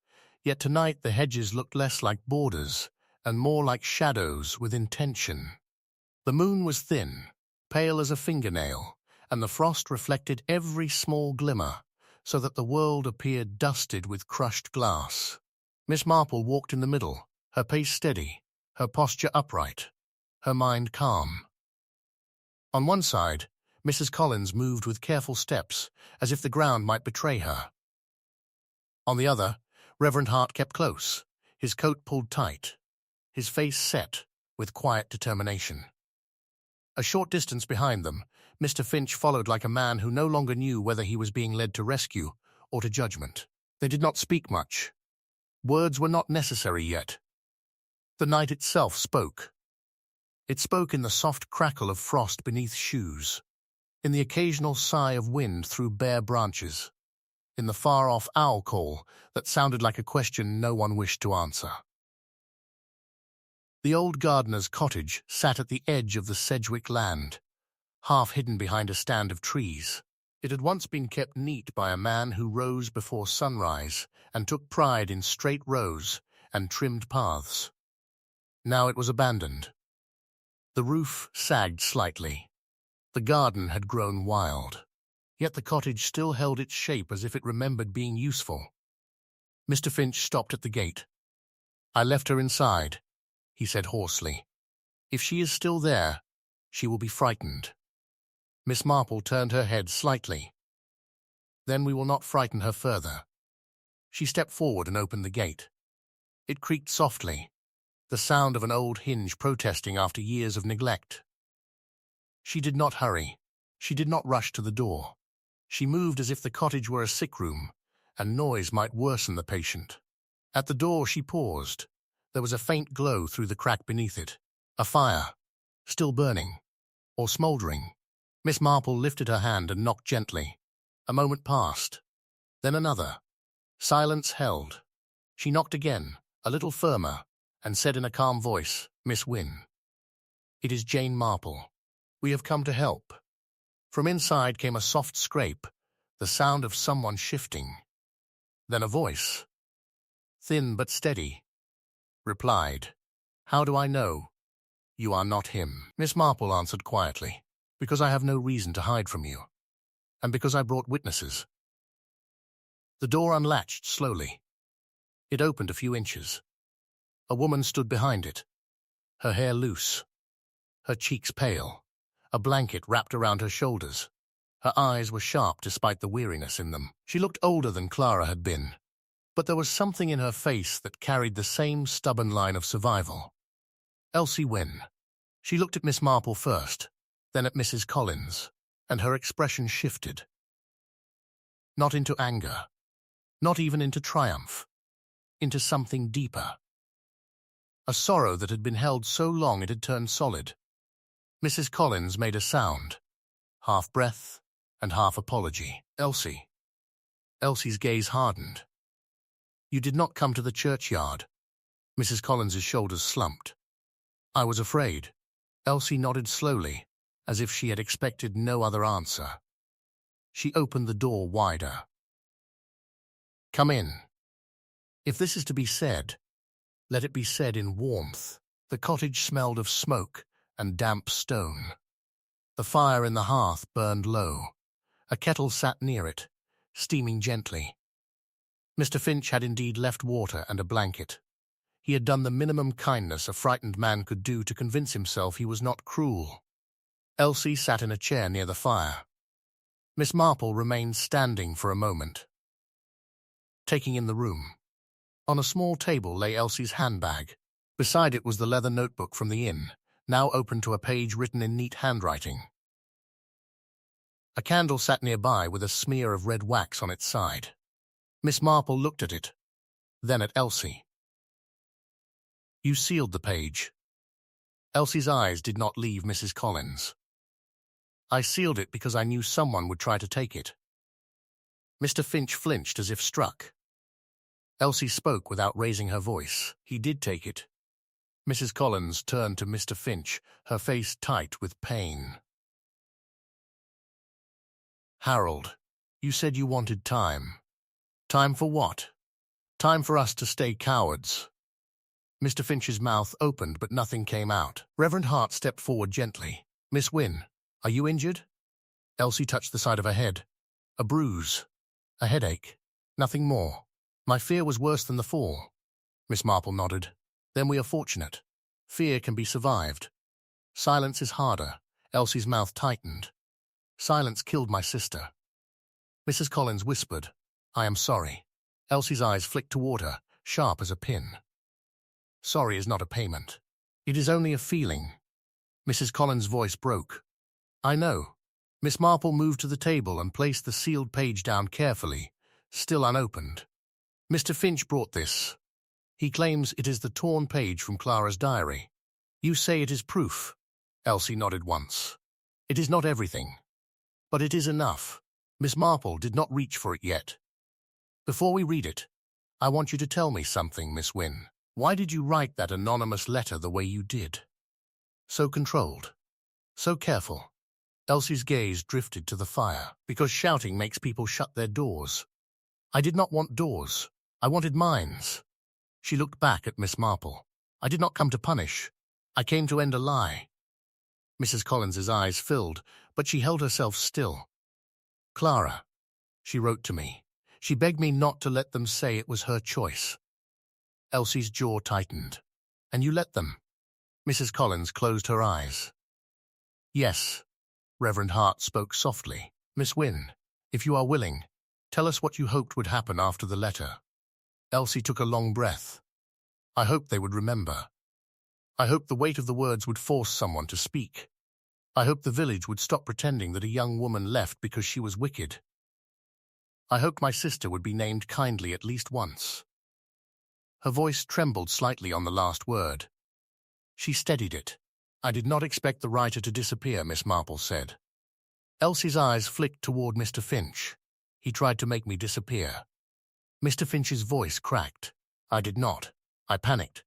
Yet tonight the hedges looked less like borders and more like shadows with intention. The moon was thin, pale as a fingernail, and the frost reflected every small glimmer, so that the world appeared dusted with crushed glass. Miss Marple walked in the middle, her pace steady, her posture upright, her mind calm. On one side, Mrs. Collins moved with careful steps, as if the ground might betray her. On the other, Reverend Hart kept close, his coat pulled tight, his face set with quiet determination. A short distance behind them, Mr. Finch followed like a man who no longer knew whether he was being led to rescue or to judgment. They did not speak much. Words were not necessary yet. The night itself spoke. It spoke in the soft crackle of frost beneath shoes, in the occasional sigh of wind through bare branches, in the far-off owl call that sounded like a question no one wished to answer. The old gardener's cottage sat at the edge of the Sedgwick land, half hidden behind a stand of trees. It had once been kept neat by a man who rose before sunrise and took pride in straight rows and trimmed paths. Now it was abandoned. The roof sagged slightly. The garden had grown wild, yet the cottage still held its shape as if it remembered being useful. Mr. Finch stopped at the gate. "I left her inside," he said hoarsely. "If she is still there, she will be frightened." Miss Marple turned her head slightly. "Then we will not frighten her further." She stepped forward and opened the gate. It creaked softly, the sound of an old hinge protesting after years of neglect. She did not hurry. She did not rush to the door. She moved as if the cottage were a sick room, and noise might worsen the patient. At the door she paused. There was a faint glow through the crack beneath it. A fire, still burning, or smouldering. Miss Marple lifted her hand and knocked gently. A moment passed, then another. Silence held. She knocked again, a little firmer, and said in a calm voice, "Miss Wynne." "It is Jane Marple. We have come to help." From inside came a soft scrape, the sound of someone shifting. Then a voice, thin but steady, replied, "How do I know? You are not him." Miss Marple answered quietly, "Because I have no reason to hide from you, and because I brought witnesses." The door unlatched slowly. It opened a few inches. A woman stood behind it, her hair loose, her cheeks pale, a blanket wrapped around her shoulders. Her eyes were sharp despite the weariness in them. She looked older than Clara had been, but there was something in her face that carried the same stubborn line of survival. Elsie Wynne. She looked at Miss Marple first, then at Mrs. Collins, and her expression shifted. Not into anger, not even into triumph, into something deeper. A sorrow that had been held so long it had turned solid. Mrs. Collins made a sound, half breath and half apology. "Elsie." Elsie's gaze hardened. "You did not come to the churchyard." Mrs. Collins's shoulders slumped. "I was afraid." Elsie nodded slowly, as if she had expected no other answer. She opened the door wider. "Come in. If this is to be said, let it be said in warmth." The cottage smelled of smoke and damp stone. The fire in the hearth burned low. A kettle sat near it, steaming gently. Mr. Finch had indeed left water and a blanket. He had done the minimum kindness a frightened man could do to convince himself he was not cruel. Elsie sat in a chair near the fire. Miss Marple remained standing for a moment, taking in the room. On a small table lay Elsie's handbag. Beside it was the leather notebook from the inn, now open to a page written in neat handwriting. A candle sat nearby with a smear of red wax on its side. Miss Marple looked at it, then at Elsie. "You sealed the page." Elsie's eyes did not leave Mrs. Collins. "I sealed it because I knew someone would try to take it." Mr. Finch flinched as if struck. Elsie spoke without raising her voice. "He did take it." Mrs. Collins turned to Mr. Finch, her face tight with pain. "Harold, you said you wanted time." "Time for what?" "Time for us to stay cowards." Mr. Finch's mouth opened, but nothing came out. Reverend Hart stepped forward gently. "Miss Wynne, are you injured?" Elsie touched the side of her head. "A bruise. A headache. Nothing more." "My fear was worse than the fall." Miss Marple nodded. "Then we are fortunate." Fear can be survived. Silence is harder. Elsie's mouth tightened. Silence killed my sister. Mrs. Collins whispered, "I am sorry." Elsie's eyes flicked toward her, sharp as a pin. Sorry is not a payment. It is only a feeling. Mrs. Collins' voice broke. I know. Miss Marple moved to the table and placed the sealed page down carefully, still unopened. Mr. Finch brought this. He claims it is the torn page from Clara's diary. You say it is proof. Elsie nodded once. It is not everything. But it is enough. Miss Marple did not reach for it yet. Before we read it, I want you to tell me something, Miss Wynne. Why did you write that anonymous letter the way you did? So controlled. So careful. Elsie's gaze drifted to the fire, because shouting makes people shut their doors. I did not want doors. I wanted minds. She looked back at Miss Marple. I did not come to punish. I came to end a lie. Mrs. Collins's eyes filled, but she held herself still. Clara, she wrote to me. She begged me not to let them say it was her choice. Elsie's jaw tightened. And you let them? Mrs. Collins closed her eyes. Yes. Reverend Hart spoke softly. Miss Wynne, if you are willing, tell us what you hoped would happen after the letter. Elsie took a long breath. I hoped they would remember. I hoped the weight of the words would force someone to speak. I hoped the village would stop pretending that a young woman left because she was wicked. I hoped my sister would be named kindly at least once. Her voice trembled slightly on the last word. She steadied it. I did not expect the writer to disappear, Miss Marple said. Elsie's eyes flicked toward Mr. Finch. He tried to make me disappear. Mr. Finch's voice cracked. I did not. I panicked.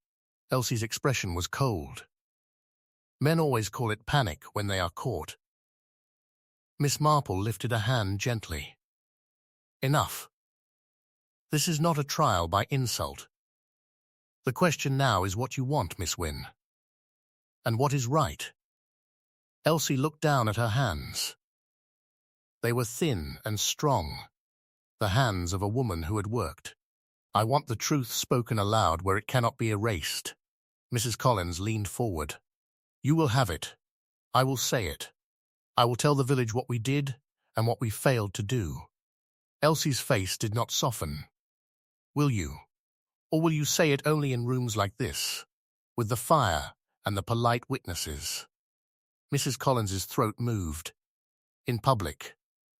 Elsie's expression was cold. Men always call it panic when they are caught. Miss Marple lifted a hand gently. Enough. This is not a trial by insult. The question now is what you want, Miss Wynne. And what is right? Elsie looked down at her hands. They were thin and strong, the hands of a woman who had worked. I want the truth spoken aloud where it cannot be erased. Mrs. Collins leaned forward. You will have it. I will say it. I will tell the village what we did and what we failed to do. Elsie's face did not soften. Will you? Or will you say it only in rooms like this, with the fire and the polite witnesses? Mrs. Collins's throat moved. In public.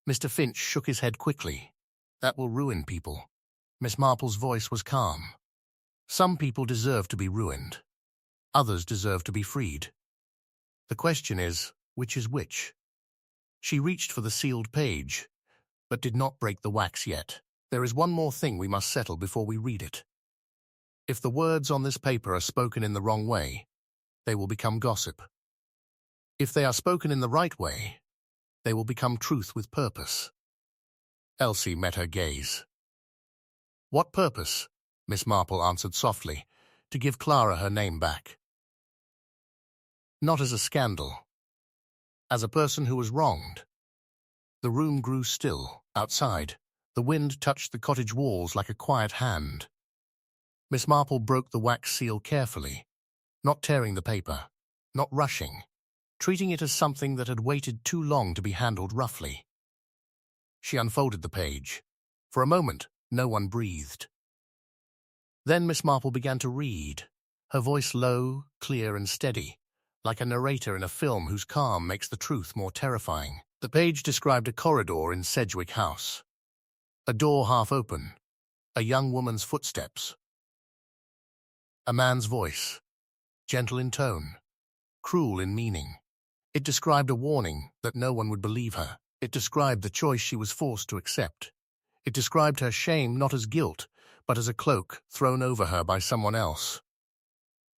Mr. Finch shook his head quickly. That will ruin people. Miss Marple's voice was calm. Some people deserve to be ruined. Others deserve to be freed. The question is, which is which? She reached for the sealed page, but did not break the wax yet. There is one more thing we must settle before we read it. If the words on this paper are spoken in the wrong way, they will become gossip. If they are spoken in the right way, they will become truth with purpose. Elsie met her gaze. What purpose? Miss Marple answered softly, to give Clara her name back. Not as a scandal. As a person who was wronged. The room grew still. Outside, the wind touched the cottage walls like a quiet hand. Miss Marple broke the wax seal carefully, not tearing the paper, not rushing, treating it as something that had waited too long to be handled roughly. She unfolded the page. For a moment, no one breathed. Then Miss Marple began to read, her voice low, clear and steady, like a narrator in a film whose calm makes the truth more terrifying. The page described a corridor in Sedgwick House. A door half open, a young woman's footsteps. A man's voice, gentle in tone, cruel in meaning. It described a warning that no one would believe her. It described the choice she was forced to accept. It described her shame not as guilt, but as a cloak thrown over her by someone else.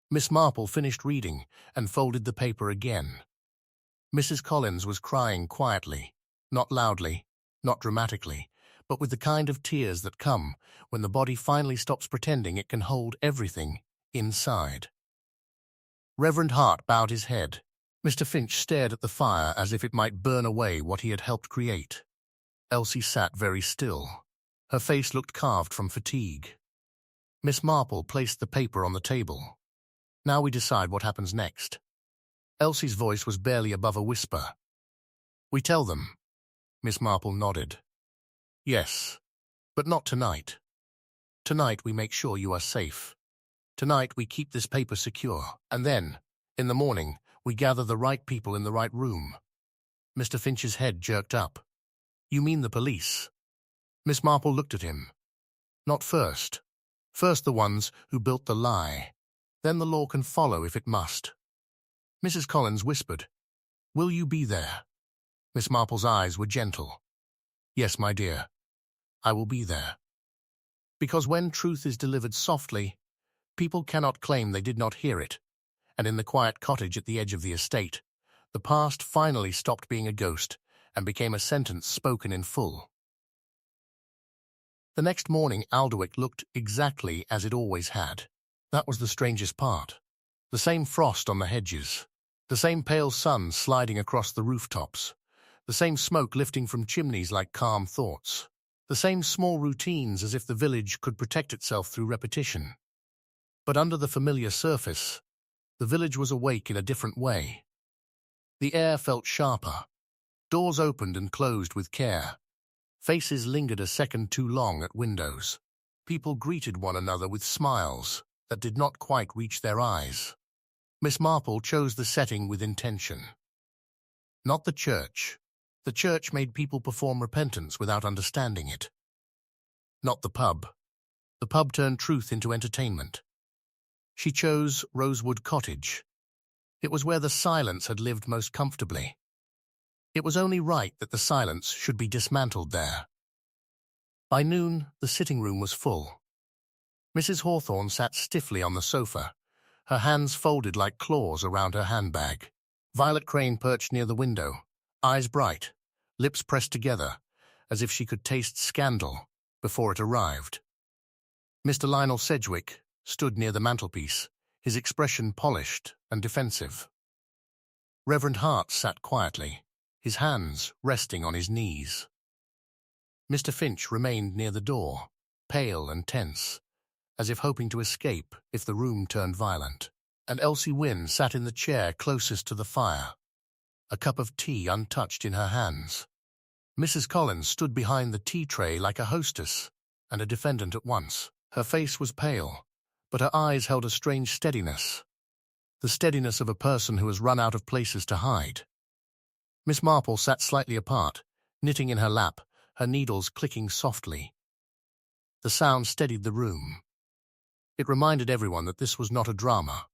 Miss Marple finished reading and folded the paper again. Mrs. Collins was crying quietly, not loudly, not dramatically, but with the kind of tears that come when the body finally stops pretending it can hold everything inside. Reverend Hart bowed his head. Mr. Finch stared at the fire as if it might burn away what he had helped create. Elsie sat very still. Her face looked carved from fatigue. Miss Marple placed the paper on the table. Now we decide what happens next. Elsie's voice was barely above a whisper. We tell them. Miss Marple nodded. Yes, but not tonight. Tonight we make sure you are safe. Tonight we keep this paper secure. And then, in the morning, we gather the right people in the right room. Mr. Finch's head jerked up. You mean the police? Miss Marple looked at him. Not first. First the ones who built the lie. Then the law can follow if it must. Mrs. Collins whispered, Will you be there? Miss Marple's eyes were gentle. Yes, my dear, I will be there. Because when truth is delivered softly, people cannot claim they did not hear it, and in the quiet cottage at the edge of the estate, the past finally stopped being a ghost and became a sentence spoken in full. The next morning, Alderwick looked exactly as it always had. That was the strangest part. The same frost on the hedges, the same pale sun sliding across the rooftops, the same smoke lifting from chimneys like calm thoughts, the same small routines as if the village could protect itself through repetition. But under the familiar surface, the village was awake in a different way. The air felt sharper. Doors opened and closed with care. Faces lingered a second too long at windows. People greeted one another with smiles that did not quite reach their eyes. Miss Marple chose the setting with intention. Not the church. The church made people perform repentance without understanding it. Not the pub. The pub turned truth into entertainment. She chose Rosewood Cottage. It was where the silence had lived most comfortably. It was only right that the silence should be dismantled there. By noon, the sitting room was full. Mrs. Hawthorne sat stiffly on the sofa, her hands folded like claws around her handbag. Violet Crane perched near the window, eyes bright, lips pressed together, as if she could taste scandal before it arrived. Mr. Lionel Sedgwick stood near the mantelpiece, his expression polished and defensive. Reverend Hart sat quietly, his hands resting on his knees. Mr. Finch remained near the door, pale and tense, as if hoping to escape if the room turned violent. And Elsie Wynne sat in the chair closest to the fire, a cup of tea untouched in her hands. Mrs. Collins stood behind the tea tray like a hostess and a defendant at once. Her face was pale, but her eyes held a strange steadiness, the steadiness of a person who has run out of places to hide. Miss Marple sat slightly apart, knitting in her lap, her needles clicking softly. The sound steadied the room. It reminded everyone that this was not a drama.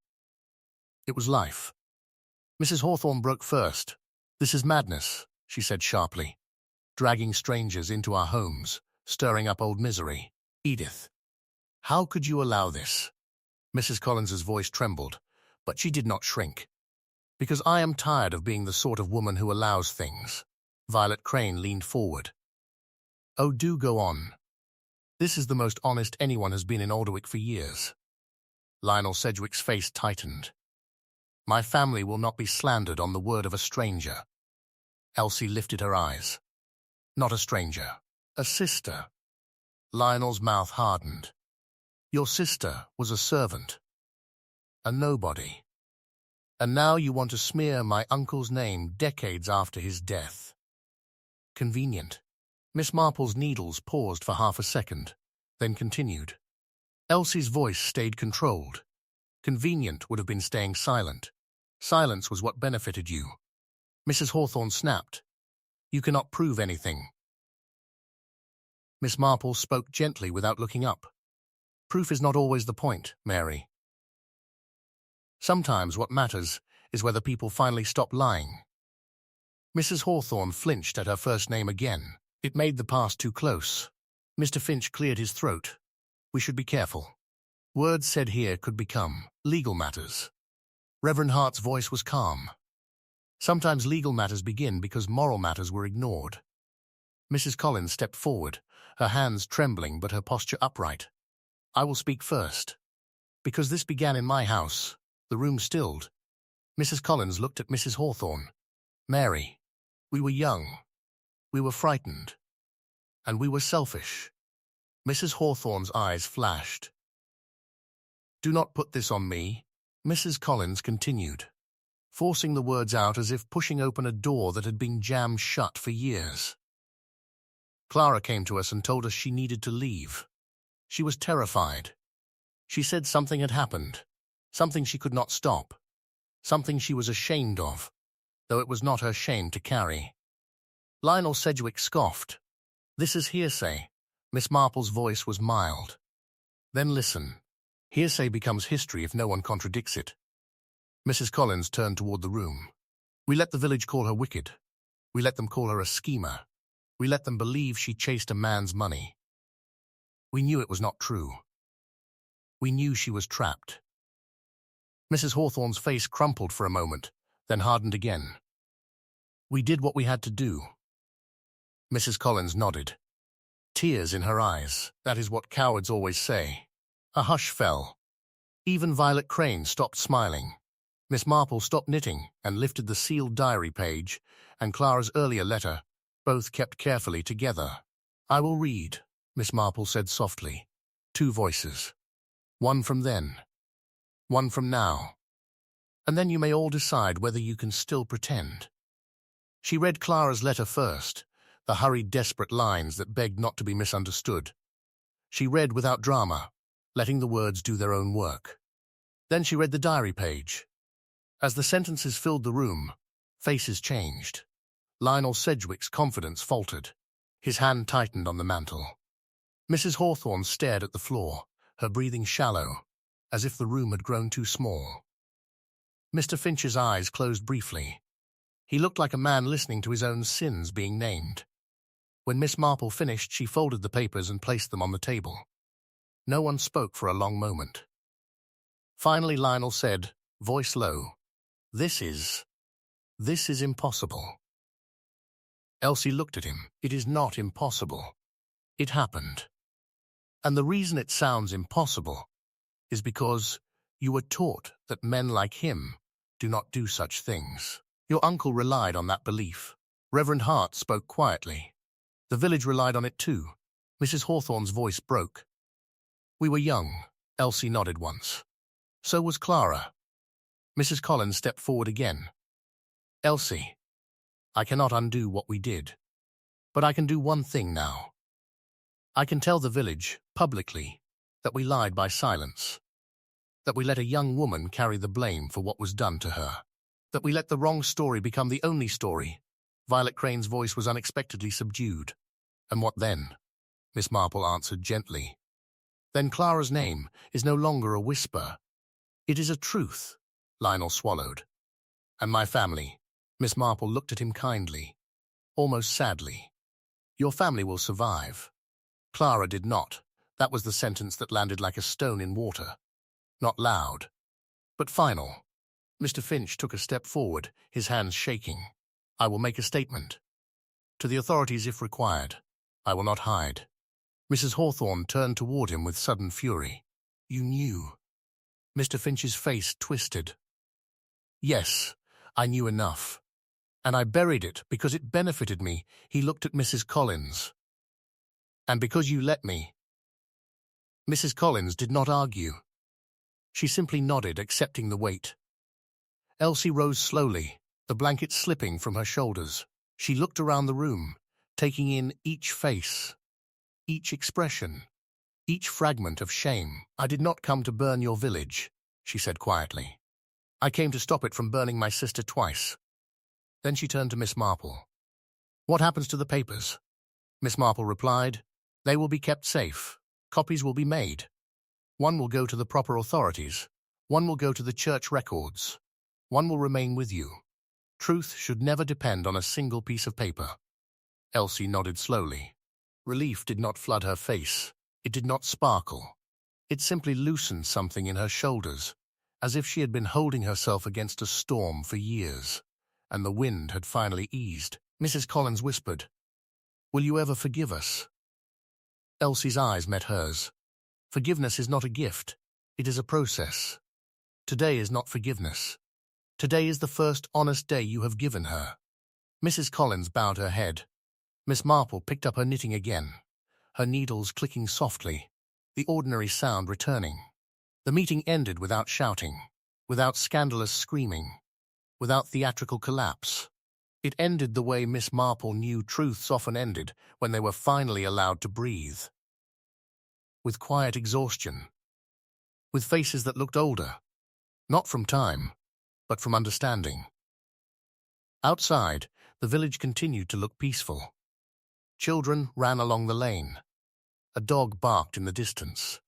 It was life. Mrs. Hawthorne broke first. This is madness, she said sharply. Dragging strangers into our homes, stirring up old misery. Edith, how could you allow this? Mrs. Collins's voice trembled, but she did not shrink. Because I am tired of being the sort of woman who allows things. Violet Crane leaned forward. Oh, do go on. This is the most honest anyone has been in Alderwick for years. Lionel Sedgwick's face tightened. My family will not be slandered on the word of a stranger. Elsie lifted her eyes. Not a stranger. A sister. Lionel's mouth hardened. Your sister was a servant. A nobody. And now you want to smear my uncle's name decades after his death. Convenient. Miss Marple's needles paused for half a second, then continued. Elsie's voice stayed controlled. Convenient would have been staying silent. Silence was what benefited you. Mrs. Hawthorne snapped. You cannot prove anything. Miss Marple spoke gently without looking up. Proof is not always the point, Mary. Sometimes what matters is whether people finally stop lying. Mrs. Hawthorne flinched at her first name again. It made the past too close. Mr. Finch cleared his throat. We should be careful. Words said here could become legal matters. Reverend Hart's voice was calm. Sometimes legal matters begin because moral matters were ignored. Mrs. Collins stepped forward, her hands trembling but her posture upright. I will speak first. Because this began in my house. The room stilled. Mrs. Collins looked at Mrs. Hawthorne. Mary, we were young. We were frightened. And we were selfish. Mrs. Hawthorne's eyes flashed. Do not put this on me. Mrs. Collins continued, forcing the words out as if pushing open a door that had been jammed shut for years. Clara came to us and told us she needed to leave. She was terrified. She said something had happened, something she could not stop, something she was ashamed of, though it was not her shame to carry. Lionel Sedgwick scoffed. "This is hearsay." Miss Marple's voice was mild. "Then listen. Hearsay becomes history if no one contradicts it." Mrs. Collins turned toward the room. "We let the village call her wicked. We let them call her a schemer. We let them believe she chased a man's money. We knew it was not true. We knew she was trapped." Mrs. Hawthorne's face crumpled for a moment, then hardened again. "We did what we had to do." Mrs. Collins nodded, tears in her eyes. "That is what cowards always say." A hush fell. Even Violet Crane stopped smiling. Miss Marple stopped knitting and lifted the sealed diary page and Clara's earlier letter, both kept carefully together. "I will read," Miss Marple said softly. "Two voices. One from then, one from now. And then you may all decide whether you can still pretend." She read Clara's letter first, the hurried, desperate lines that begged not to be misunderstood. She read without drama, letting the words do their own work. Then she read the diary page. As the sentences filled the room, faces changed. Lionel Sedgwick's confidence faltered. His hand tightened on the mantel. Mrs. Hawthorne stared at the floor, her breathing shallow, as if the room had grown too small. Mr. Finch's eyes closed briefly. He looked like a man listening to his own sins being named. When Miss Marple finished, she folded the papers and placed them on the table. No one spoke for a long moment. Finally, Lionel said, voice low, This is impossible." Elsie looked at him. "It is not impossible. It happened. And the reason it sounds impossible is because you were taught that men like him do not do such things. Your uncle relied on that belief." Reverend Hart spoke quietly. "The village relied on it too." Mrs. Hawthorne's voice broke. "We were young." Elsie nodded once. "So was Clara." Mrs. Collins stepped forward again. "Elsie, I cannot undo what we did. But I can do one thing now. I can tell the village, publicly, that we lied by silence. That we let a young woman carry the blame for what was done to her. That we let the wrong story become the only story." Violet Crane's voice was unexpectedly subdued. "And what then?" Miss Marple answered gently. "Then Clara's name is no longer a whisper. It is a truth." Lionel swallowed. "And my family." Miss Marple looked at him kindly, almost sadly. "Your family will survive." Clara did not. That was the sentence that landed like a stone in water. Not loud, but final. Mr. Finch took a step forward, his hands shaking. "I will make a statement. To the authorities if required. I will not hide." Mrs. Hawthorne turned toward him with sudden fury. "You knew." Mr. Finch's face twisted. "Yes, I knew enough. And I buried it because it benefited me." He looked at Mrs. Collins. "And because you let me." Mrs. Collins did not argue. She simply nodded, accepting the weight. Elsie rose slowly, the blanket slipping from her shoulders. She looked around the room, taking in each face, each expression, each fragment of shame. "I did not come to burn your village," she said quietly. "I came to stop it from burning my sister twice." Then she turned to Miss Marple. "What happens to the papers?" Miss Marple replied, "They will be kept safe. Copies will be made. One will go to the proper authorities. One will go to the church records. One will remain with you. Truth should never depend on a single piece of paper." Elsie nodded slowly. Relief did not flood her face. It did not sparkle. It simply loosened something in her shoulders, as if she had been holding herself against a storm for years, and the wind had finally eased. Mrs. Collins whispered, "Will you ever forgive us?" Elsie's eyes met hers. "Forgiveness is not a gift. It is a process. Today is not forgiveness. Today is the first honest day you have given her." Mrs. Collins bowed her head. Miss Marple picked up her knitting again, her needles clicking softly, the ordinary sound returning. The meeting ended without shouting, without scandalous screaming, without theatrical collapse. It ended the way Miss Marple knew truths often ended when they were finally allowed to breathe. With quiet exhaustion. With faces that looked older, not from time, but from understanding. Outside, the village continued to look peaceful. Children ran along the lane. A dog barked in the distance.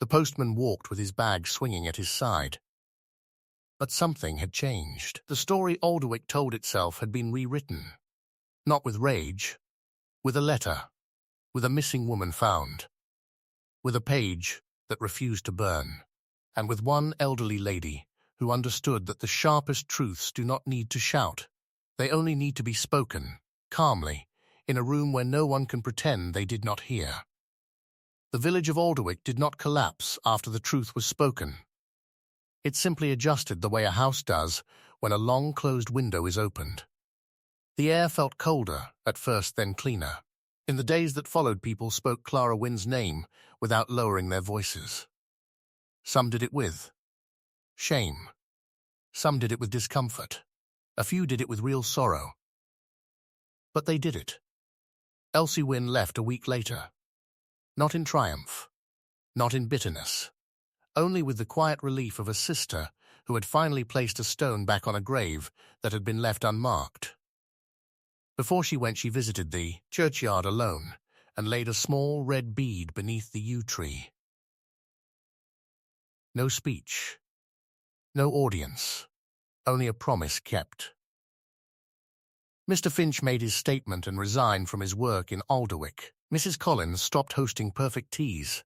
The postman walked with his bag swinging at his side. But something had changed. The story Alderwick told itself had been rewritten. Not with rage, with a letter, with a missing woman found, with a page that refused to burn, and with one elderly lady who understood that the sharpest truths do not need to shout. They only need to be spoken, calmly, in a room where no one can pretend they did not hear. The village of Alderwick did not collapse after the truth was spoken. It simply adjusted the way a house does when a long closed window is opened. The air felt colder at first, then cleaner. In the days that followed, people spoke Clara Wynn's name without lowering their voices. Some did it with shame. Some did it with discomfort. A few did it with real sorrow. But they did it. Elsie Wynn left a week later. Not in triumph. Not in bitterness. Only with the quiet relief of a sister who had finally placed a stone back on a grave that had been left unmarked. Before she went, she visited the churchyard alone and laid a small red bead beneath the yew tree. No speech. No audience. Only a promise kept. Mr. Finch made his statement and resigned from his work in Alderwick. Mrs. Collins stopped hosting perfect teas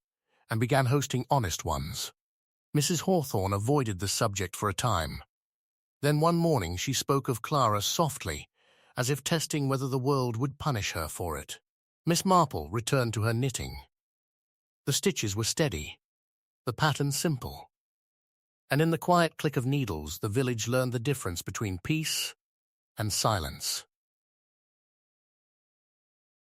and began hosting honest ones. Mrs. Hawthorne avoided the subject for a time. Then one morning she spoke of Clara softly, as if testing whether the world would punish her for it. Miss Marple returned to her knitting. The stitches were steady, the pattern simple. And in the quiet click of needles, the village learned the difference between peace and silence.